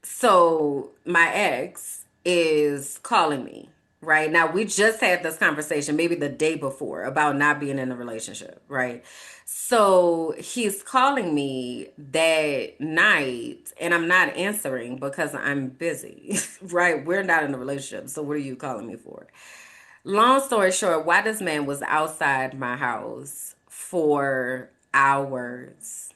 so my ex is calling me, right? Now, we just had this conversation maybe the day before about not being in a relationship, right? So he's calling me that night and I'm not answering because I'm busy, right? We're not in a relationship. So what are you calling me for? Long story short, why this man was outside my house for hours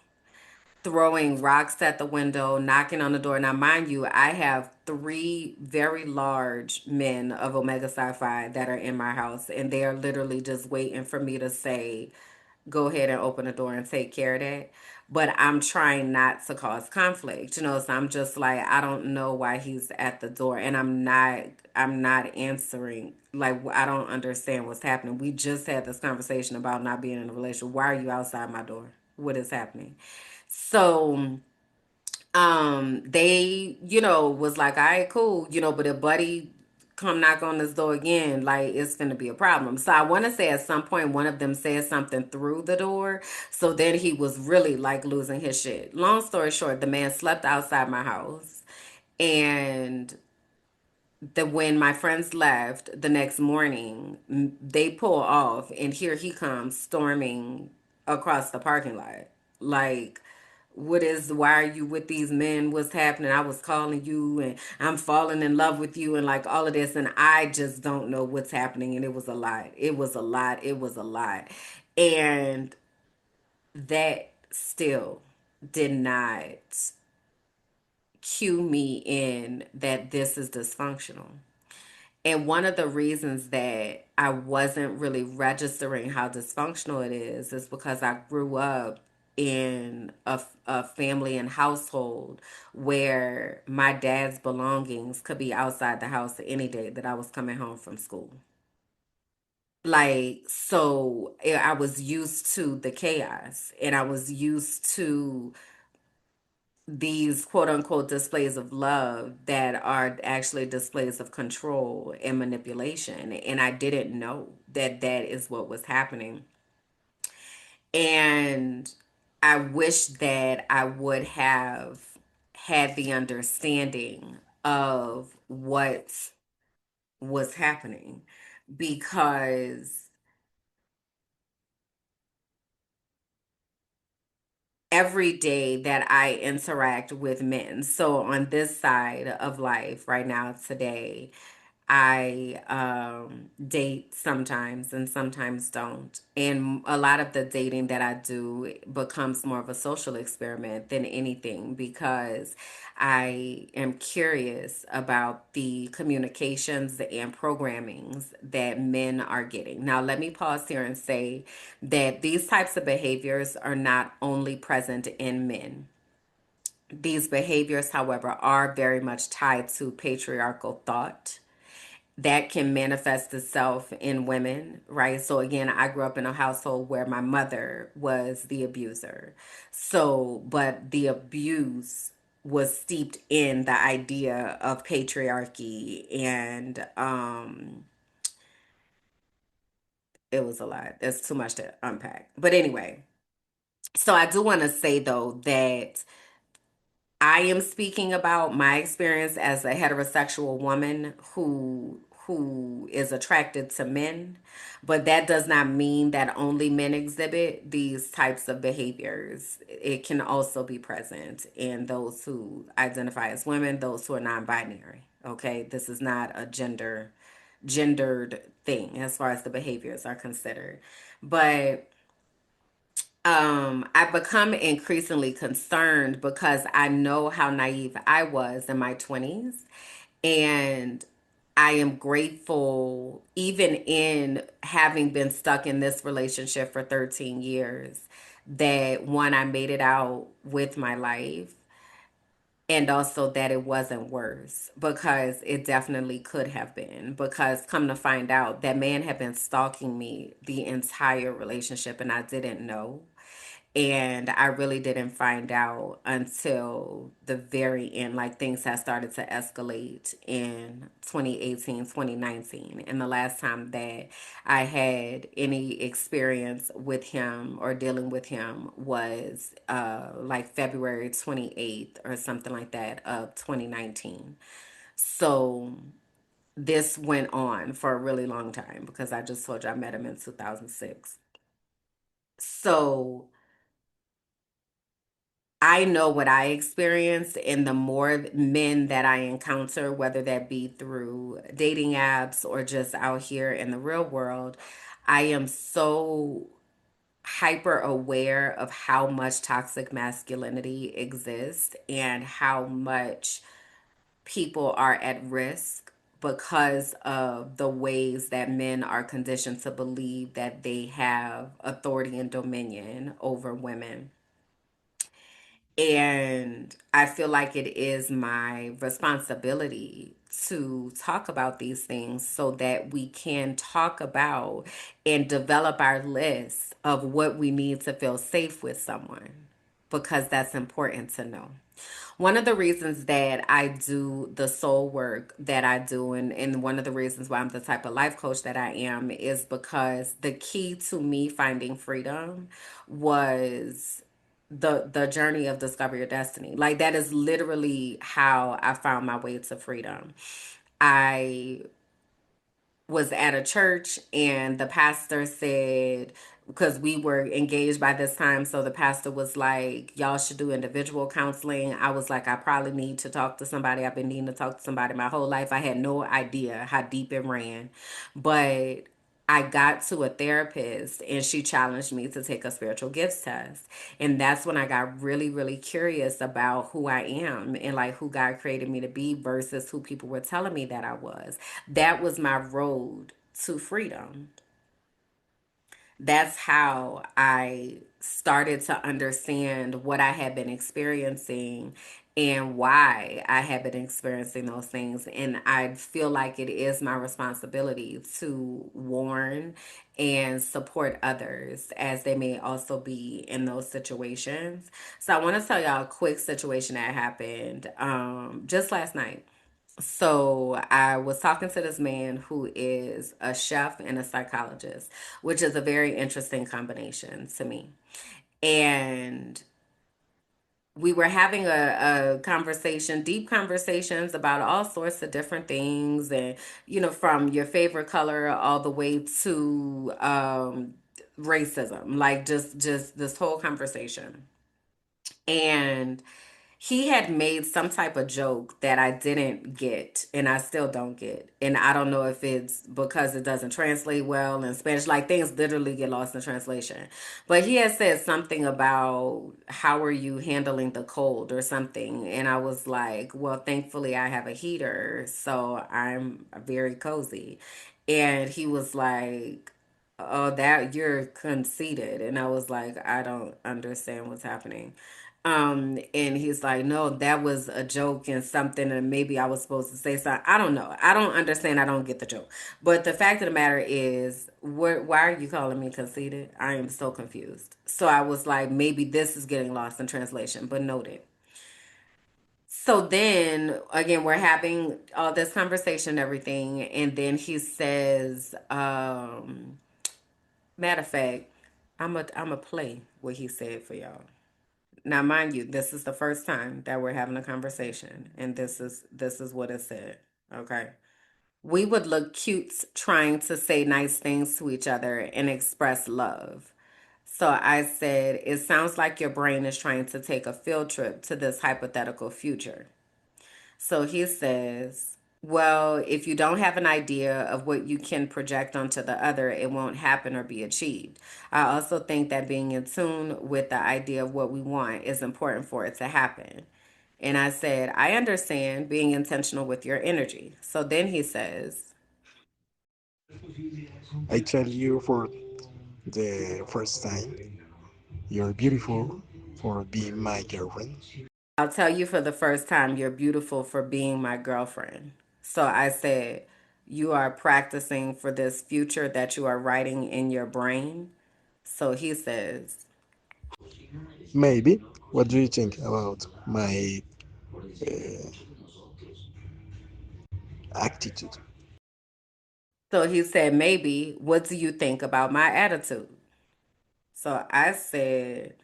throwing rocks at the window, knocking on the door. Now, mind you, I have three very large men of Omega Sci-Fi that are in my house, and they are literally just waiting for me to say, "Go ahead and open the door and take care of that." But I'm trying not to cause conflict, so I'm just like, I don't know why he's at the door, and I'm not answering. Like, I don't understand what's happening. We just had this conversation about not being in a relationship. Why are you outside my door? What is happening? So they, was like, "All right, cool, but if Buddy come knock on this door again, like it's gonna be a problem." So I want to say at some point one of them said something through the door. So then he was really like losing his shit. Long story short, the man slept outside my house, and when my friends left the next morning, they pull off, and here he comes storming across the parking lot. Like, why are you with these men? What's happening? I was calling you, and I'm falling in love with you, and like all of this, and I just don't know what's happening. And it was a lot. It was a lot. It was a lot. And that still did not cue me in that this is dysfunctional. And one of the reasons that I wasn't really registering how dysfunctional it is because I grew up in a family and household where my dad's belongings could be outside the house any day that I was coming home from school. Like, so I was used to the chaos, and I was used to these quote unquote displays of love that are actually displays of control and manipulation. And I didn't know that that is what was happening. And I wish that I would have had the understanding of what was happening, because every day that I interact with men, so on this side of life right now, today, I date sometimes and sometimes don't. And a lot of the dating that I do becomes more of a social experiment than anything, because I am curious about the communications and programmings that men are getting. Now, let me pause here and say that these types of behaviors are not only present in men. These behaviors, however, are very much tied to patriarchal thought that can manifest itself in women, right? So again, I grew up in a household where my mother was the abuser. So, but the abuse was steeped in the idea of patriarchy, and it was a lot. There's too much to unpack. But anyway, so I do want to say though that I am speaking about my experience as a heterosexual woman who is attracted to men, but that does not mean that only men exhibit these types of behaviors. It can also be present in those who identify as women, those who are non-binary. Okay, this is not a gendered thing as far as the behaviors are considered. But I've become increasingly concerned because I know how naive I was in my 20s. And I am grateful, even in having been stuck in this relationship for 13 years, that one, I made it out with my life, and also that it wasn't worse, because it definitely could have been. Because come to find out, that man had been stalking me the entire relationship and I didn't know. And I really didn't find out until the very end. Like, things had started to escalate in 2018, 2019. And the last time that I had any experience with him or dealing with him was like February 28th or something like that of 2019. So this went on for a really long time, because I just told you I met him in 2006. So I know what I experienced, and the more men that I encounter, whether that be through dating apps or just out here in the real world, I am so hyper aware of how much toxic masculinity exists and how much people are at risk because of the ways that men are conditioned to believe that they have authority and dominion over women. And I feel like it is my responsibility to talk about these things so that we can talk about and develop our list of what we need to feel safe with someone, because that's important to know. One of the reasons that I do the soul work that I do, and one of the reasons why I'm the type of life coach that I am, is because the key to me finding freedom was the journey of discover your destiny. Like, that is literally how I found my way to freedom. I was at a church, and the pastor said, because we were engaged by this time, so the pastor was like, y'all should do individual counseling. I was like, I probably need to talk to somebody. I've been needing to talk to somebody my whole life. I had no idea how deep it ran. But I got to a therapist, and she challenged me to take a spiritual gifts test. And that's when I got really, really curious about who I am and like who God created me to be versus who people were telling me that I was. That was my road to freedom. That's how I started to understand what I had been experiencing and why I had been experiencing those things. And I feel like it is my responsibility to warn and support others as they may also be in those situations. So I want to tell y'all a quick situation that happened just last night. So I was talking to this man who is a chef and a psychologist, which is a very interesting combination to me. And we were having a conversation, deep conversations about all sorts of different things, and from your favorite color all the way to racism, like just this whole conversation. And he had made some type of joke that I didn't get, and I still don't get. And I don't know if it's because it doesn't translate well in Spanish. Like, things literally get lost in translation. But he had said something about, how are you handling the cold or something? And I was like, well, thankfully I have a heater, so I'm very cozy. And he was like, oh, that you're conceited. And I was like, I don't understand what's happening. And he's like, no, that was a joke and something, and maybe I was supposed to say something. I don't know. I don't understand. I don't get the joke. But the fact of the matter is, why are you calling me conceited? I am so confused. So I was like, maybe this is getting lost in translation, but noted. So then again, we're having all this conversation and everything, and then he says, matter of fact, I'm a play what he said for y'all. Now, mind you, this is the first time that we're having a conversation, and this is what it said. Okay. We would look cute trying to say nice things to each other and express love. So I said, it sounds like your brain is trying to take a field trip to this hypothetical future. So he says, well, if you don't have an idea of what you can project onto the other, it won't happen or be achieved. I also think that being in tune with the idea of what we want is important for it to happen. And I said, I understand being intentional with your energy. So then he says, I tell you for the first time, you're beautiful for being my girlfriend. I'll tell you for the first time, you're beautiful for being my girlfriend. So I said, you are practicing for this future that you are writing in your brain. So he says, Maybe. What do you think about my attitude? so he said, maybe, what do you think about my attitude? So I said,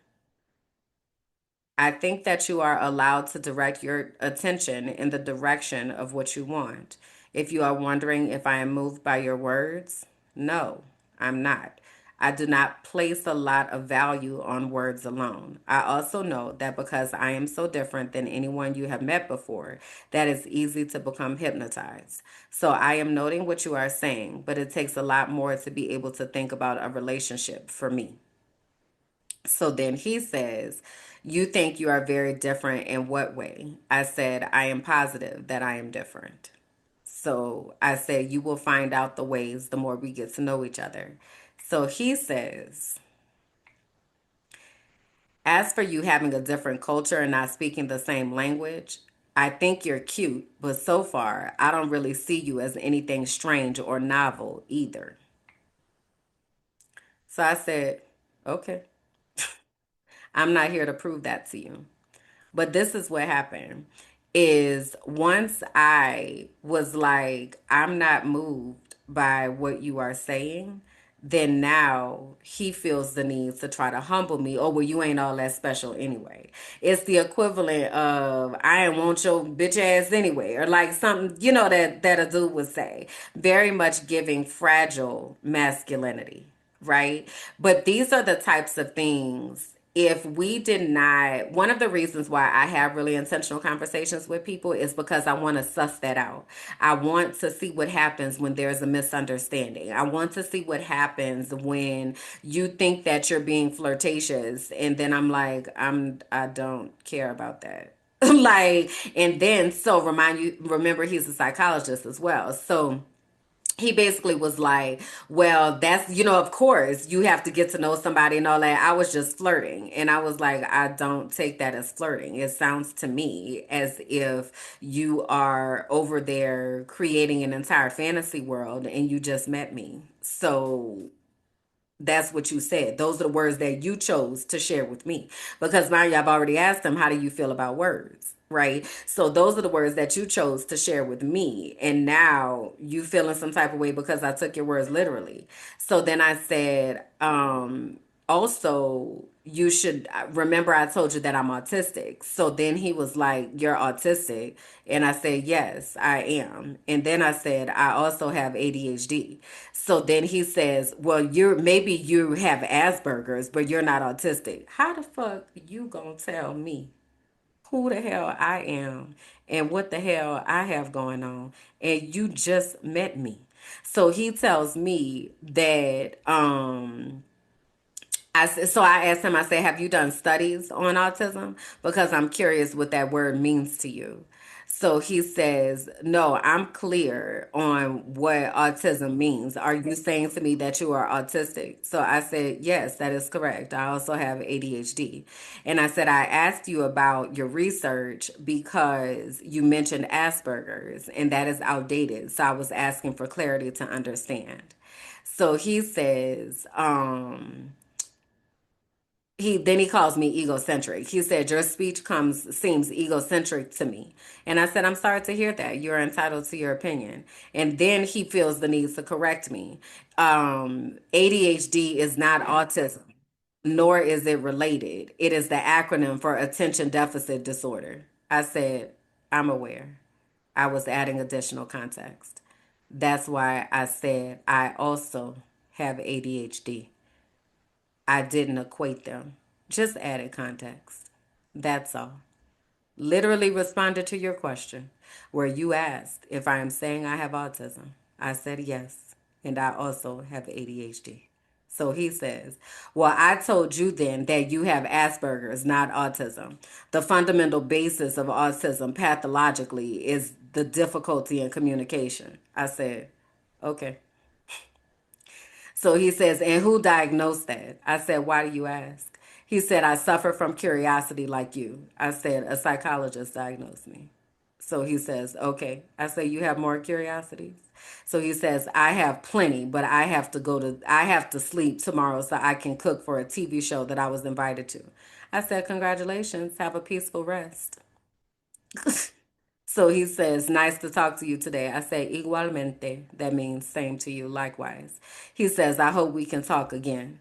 I think that you are allowed to direct your attention in the direction of what you want. If you are wondering if I am moved by your words, no, I'm not. I do not place a lot of value on words alone. I also know that because I am so different than anyone you have met before, that it's easy to become hypnotized. So I am noting what you are saying, but it takes a lot more to be able to think about a relationship for me. So then he says, you think you are very different in what way? I said, I am positive that I am different. So I said, you will find out the ways the more we get to know each other. So he says, as for you having a different culture and not speaking the same language, I think you're cute, but so far, I don't really see you as anything strange or novel either. So I said, okay, I'm not here to prove that to you. But this is what happened is once I was like, I'm not moved by what you are saying, then now he feels the need to try to humble me. Oh, well, you ain't all that special anyway. It's the equivalent of I ain't want your bitch ass anyway, or like something, that a dude would say. Very much giving fragile masculinity, right? But these are the types of things if we did not, one of the reasons why I have really intentional conversations with people is because I want to suss that out. I want to see what happens when there's a misunderstanding. I want to see what happens when you think that you're being flirtatious and then I'm like, I don't care about that. Like, and then so remember he's a psychologist as well. So he basically was like, well, that's, of course you have to get to know somebody and all that. I was just flirting. And I was like, I don't take that as flirting. It sounds to me as if you are over there creating an entire fantasy world and you just met me. So that's what you said. Those are the words that you chose to share with me. Because mind you, I've already asked him, how do you feel about words? Right? So those are the words that you chose to share with me. And now you feeling some type of way because I took your words literally. So then I said, also, you should remember I told you that I'm autistic. So then he was like, you're autistic. And I said, yes, I am. And then I said, I also have ADHD. So then he says, well, maybe you have Asperger's, but you're not autistic. How the fuck you gonna tell me who the hell I am and what the hell I have going on? And you just met me. So he tells me that so I asked him, I said, have you done studies on autism? Because I'm curious what that word means to you. So he says, no, I'm clear on what autism means. Are you saying to me that you are autistic? So I said, yes, that is correct. I also have ADHD. And I said, I asked you about your research because you mentioned Asperger's and that is outdated. So I was asking for clarity to understand. So he says, he calls me egocentric. He said your speech comes seems egocentric to me. And I said, I'm sorry to hear that. You're entitled to your opinion. And then he feels the need to correct me. ADHD is not autism. nor is it related. It is the acronym for attention deficit disorder. I said, I'm aware. I was adding additional context. That's why I said I also have ADHD. I didn't equate them, just added context. That's all. Literally responded to your question where you asked if I am saying I have autism. I said yes, and I also have ADHD. So he says, well, I told you then that you have Asperger's, not autism. The fundamental basis of autism pathologically is the difficulty in communication. I said, okay. So he says, and who diagnosed that? I said, why do you ask? He said, I suffer from curiosity like you. I said, a psychologist diagnosed me. So he says, okay. I say, you have more curiosities? So he says, I have plenty, but I have to sleep tomorrow so I can cook for a TV show that I was invited to. I said, congratulations. Have a peaceful rest. So he says, nice to talk to you today. I say, igualmente. That means same to you, likewise. He says, I hope we can talk again.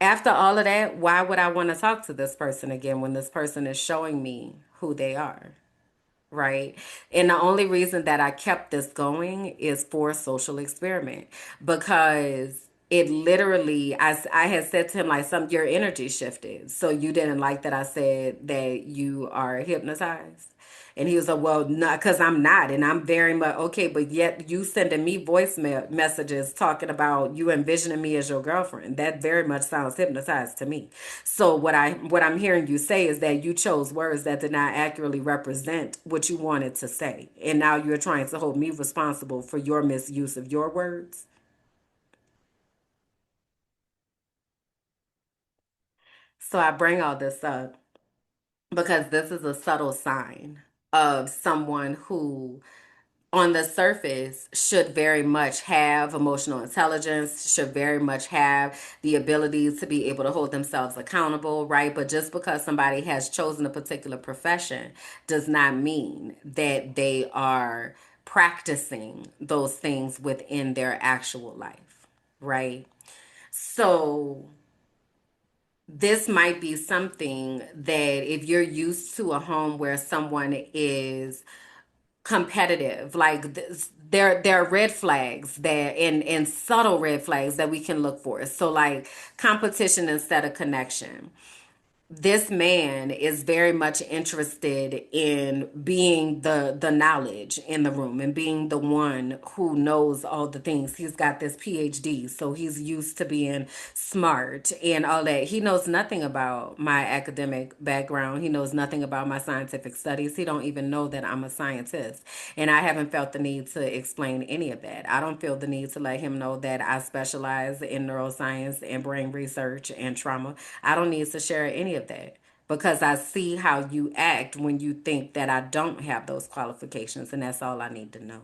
After all of that, why would I want to talk to this person again when this person is showing me who they are? Right? And the only reason that I kept this going is for social experiment because it literally, I had said to him, like, your energy shifted. So you didn't like that I said that you are hypnotized? And he was like, well, not because I'm not. And I'm very much okay. But yet you sending me messages talking about you envisioning me as your girlfriend. That very much sounds hypnotized to me. So what I'm hearing you say is that you chose words that did not accurately represent what you wanted to say. And now you're trying to hold me responsible for your misuse of your words. So I bring all this up because this is a subtle sign of someone who on the surface should very much have emotional intelligence, should very much have the ability to be able to hold themselves accountable, right? But just because somebody has chosen a particular profession does not mean that they are practicing those things within their actual life, right? So this might be something that if you're used to a home where someone is competitive, like this, there are red flags there and subtle red flags that we can look for. So like competition instead of connection, this man is very much interested in being the knowledge in the room and being the one who knows all the things. He's got this PhD, so he's used to being smart and all that. He knows nothing about my academic background. He knows nothing about my scientific studies. He don't even know that I'm a scientist. And I haven't felt the need to explain any of that. I don't feel the need to let him know that I specialize in neuroscience and brain research and trauma. I don't need to share any of that because I see how you act when you think that I don't have those qualifications, and that's all I need to know.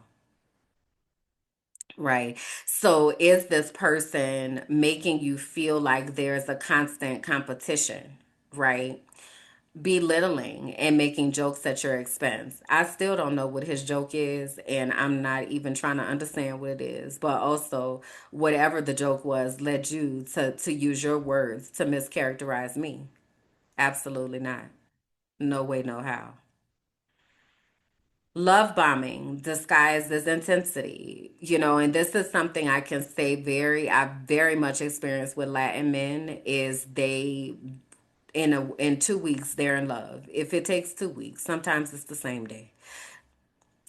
Right. So, is this person making you feel like there's a constant competition? Right. Belittling and making jokes at your expense. I still don't know what his joke is, and I'm not even trying to understand what it is. But also, whatever the joke was led you to use your words to mischaracterize me. Absolutely not. No way, no how. Love bombing disguised as intensity, and this is something I can say I very much experienced with Latin men is they in 2 weeks they're in love. If it takes 2 weeks, sometimes it's the same day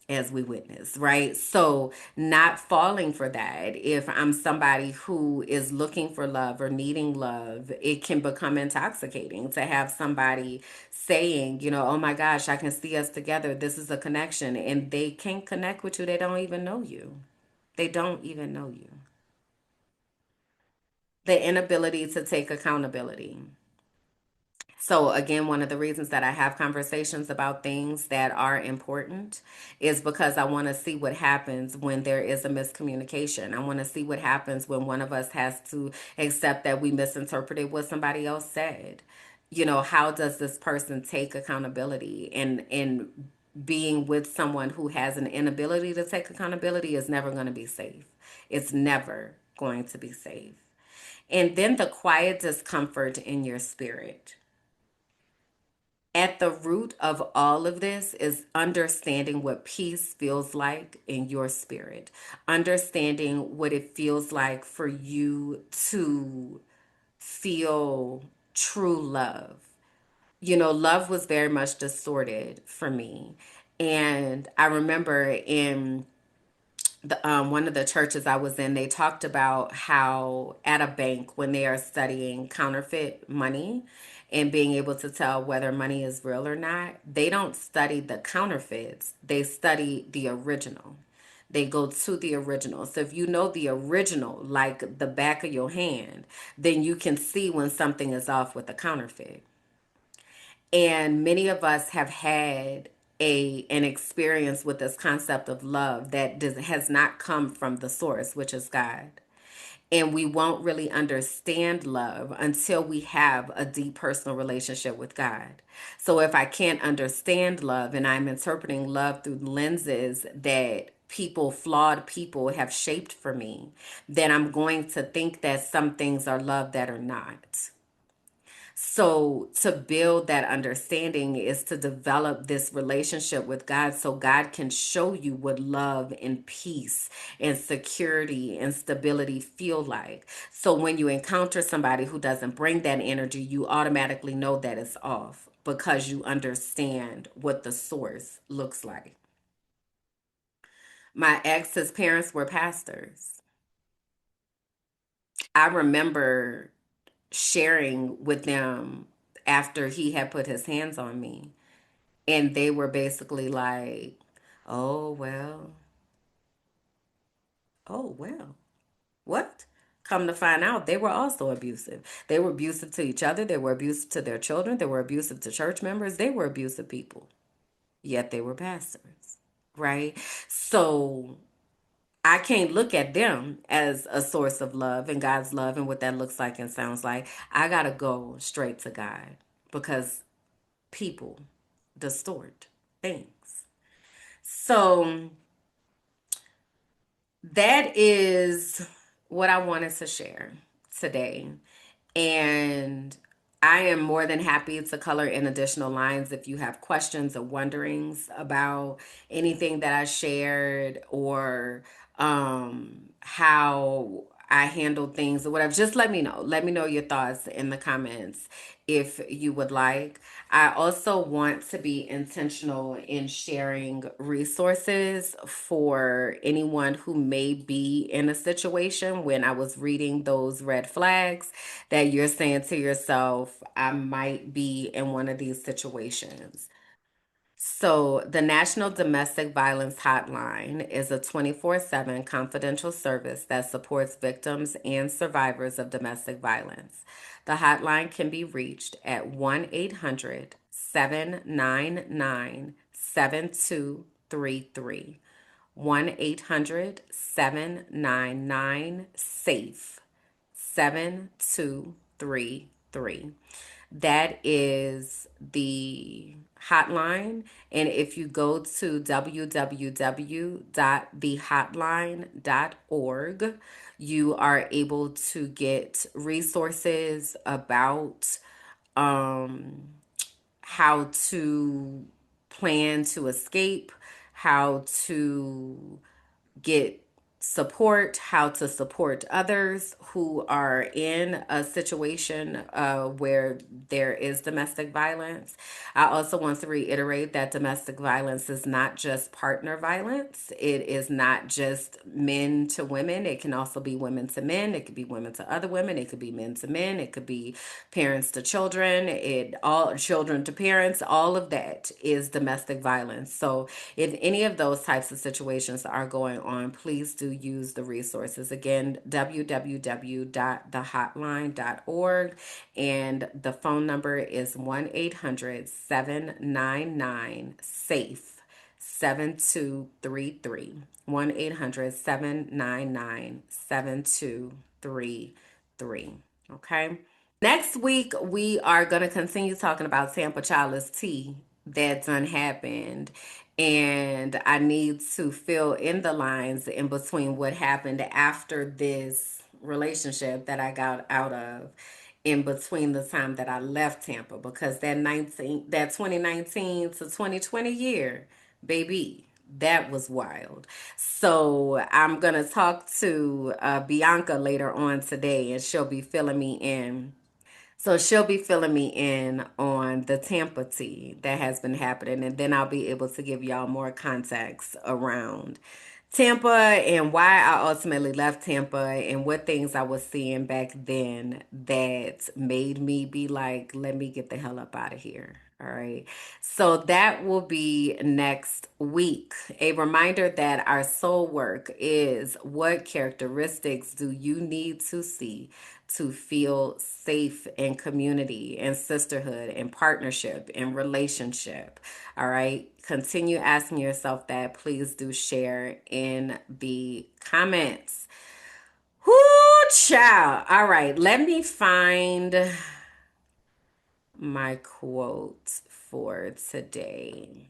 as we witness, right? So not falling for that. If I'm somebody who is looking for love or needing love, it can become intoxicating to have somebody saying, oh my gosh, I can see us together. This is a connection. And they can't connect with you. They don't even know you. They don't even know you. The inability to take accountability. So, again, one of the reasons that I have conversations about things that are important is because I want to see what happens when there is a miscommunication. I want to see what happens when one of us has to accept that we misinterpreted what somebody else said. How does this person take accountability? And being with someone who has an inability to take accountability is never going to be safe. It's never going to be safe. And then the quiet discomfort in your spirit. At the root of all of this is understanding what peace feels like in your spirit, understanding what it feels like for you to feel true love. You know, love was very much distorted for me. And I remember in one of the churches I was in, they talked about how at a bank, when they are studying counterfeit money and being able to tell whether money is real or not, they don't study the counterfeits, they study the original. They go to the original. So if you know the original, like the back of your hand, then you can see when something is off with the counterfeit. And many of us have had an experience with this concept of love that has not come from the source, which is God. And we won't really understand love until we have a deep personal relationship with God. So if I can't understand love and I'm interpreting love through lenses that flawed people have shaped for me, then I'm going to think that some things are love that are not. So, to build that understanding is to develop this relationship with God so God can show you what love and peace and security and stability feel like. So, when you encounter somebody who doesn't bring that energy, you automatically know that it's off because you understand what the source looks like. My ex's parents were pastors. I remember sharing with them after he had put his hands on me. And they were basically like, oh, well, oh, well, what? Come to find out, they were also abusive. They were abusive to each other. They were abusive to their children. They were abusive to church members. They were abusive people, yet they were pastors, right? So I can't look at them as a source of love and God's love and what that looks like and sounds like. I got to go straight to God because people distort things. So that is what I wanted to share today. And I am more than happy to color in additional lines if you have questions or wonderings about anything that I shared or how I handled things or whatever. Just let me know. Let me know your thoughts in the comments if you would like. I also want to be intentional in sharing resources for anyone who may be in a situation when I was reading those red flags that you're saying to yourself, I might be in one of these situations. So, the National Domestic Violence Hotline is a 24/7 confidential service that supports victims and survivors of domestic violence. The hotline can be reached at 1-800-799-7233. 1-800-799-SAFE 7233. That is the hotline. And if you go to www.thehotline.org, you are able to get resources about how to plan to escape, how to get support, how to support others who are in a situation where there is domestic violence. I also want to reiterate that domestic violence is not just partner violence. It is not just men to women. It can also be women to men. It could be women to other women. It could be men to men. It could be parents to children. It all children to parents. All of that is domestic violence. So if any of those types of situations are going on, please do use the resources. Again, www.thehotline.org, and the phone number is 1-800-799-SAFE 7233. 1-800-799-7233. Okay. Next week, we are going to continue talking about Tampa Childless tea that done happened. And I need to fill in the lines in between what happened after this relationship that I got out of in between the time that I left Tampa, because that 2019 to 2020 year, baby, that was wild. So I'm gonna talk to Bianca later on today, and she'll be filling me in. So she'll be filling me in on the Tampa tea that has been happening, and then I'll be able to give y'all more context around Tampa and why I ultimately left Tampa and what things I was seeing back then that made me be like, let me get the hell up out of here. All right. So that will be next week. A reminder that our soul work is: what characteristics do you need to see to feel safe in community and sisterhood and partnership and relationship? All right. Continue asking yourself that. Please do share in the comments. Whoo, child. All right. Let me find my quote for today.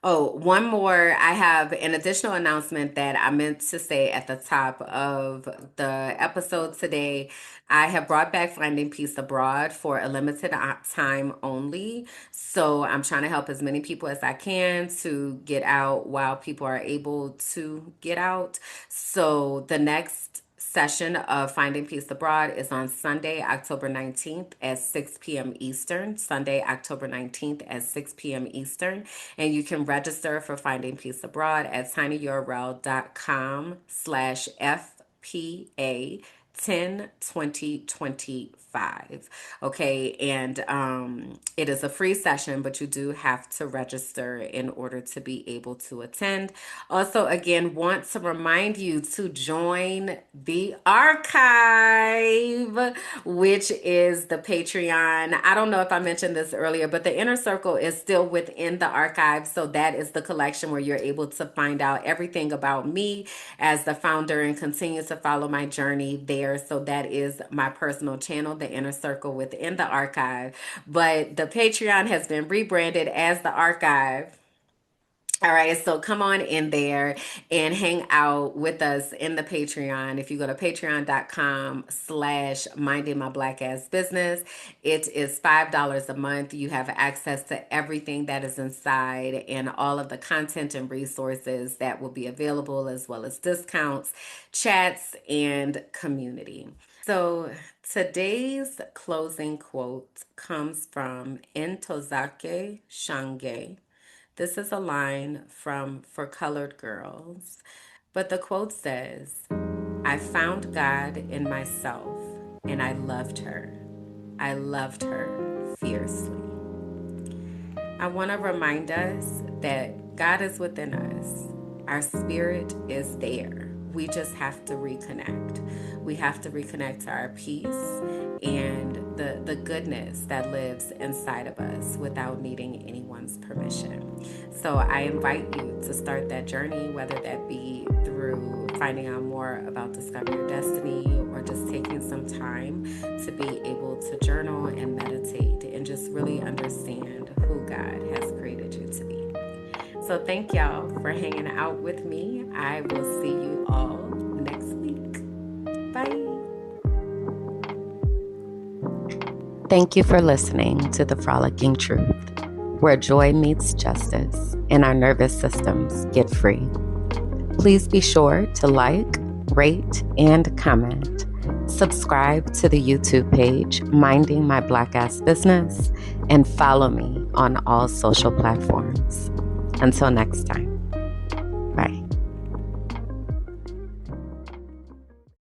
Oh, one more. I have an additional announcement that I meant to say at the top of the episode today. I have brought back Finding Peace Abroad for a limited time only. So I'm trying to help as many people as I can to get out while people are able to get out. So the next session of Finding Peace Abroad is on Sunday, October 19th at 6 p.m. Eastern. Sunday, October 19th at 6 p.m. Eastern. And you can register for Finding Peace Abroad at tinyurl.com/FPA 10/2025. Okay, and it is a free session, but you do have to register in order to be able to attend. Also, again, want to remind you to join the archive, which is the Patreon. I don't know if I mentioned this earlier, but the Inner Circle is still within the archive. So that is the collection where you're able to find out everything about me as the founder and continue to follow my journey there. So that is my personal channel, the Inner Circle within the archive. But the Patreon has been rebranded as the archive. All right, so come on in there and hang out with us in the Patreon. If you go to patreon.com/minding my black ass business, it is $5 a month. You have access to everything that is inside and all of the content and resources that will be available, as well as discounts, chats, and community. So today's closing quote comes from Ntozake Shange. This is a line from For Colored Girls, but the quote says, "I found God in myself and I loved her. I loved her fiercely." I want to remind us that God is within us. Our spirit is there. We just have to reconnect. We have to reconnect to our peace and the goodness that lives inside of us without needing anyone's permission. So I invite you to start that journey, whether that be through finding out more about discovering your destiny or just taking some time to be able to journal and meditate and just really understand who God has created you to be. So thank y'all for hanging out with me. I will see you all next week. Bye. Thank you for listening to The Frolicking Truth, where joy meets justice and our nervous systems get free. Please be sure to like, rate, and comment. Subscribe to the YouTube page, Minding My Black Ass Business, and follow me on all social platforms. Until next time, bye.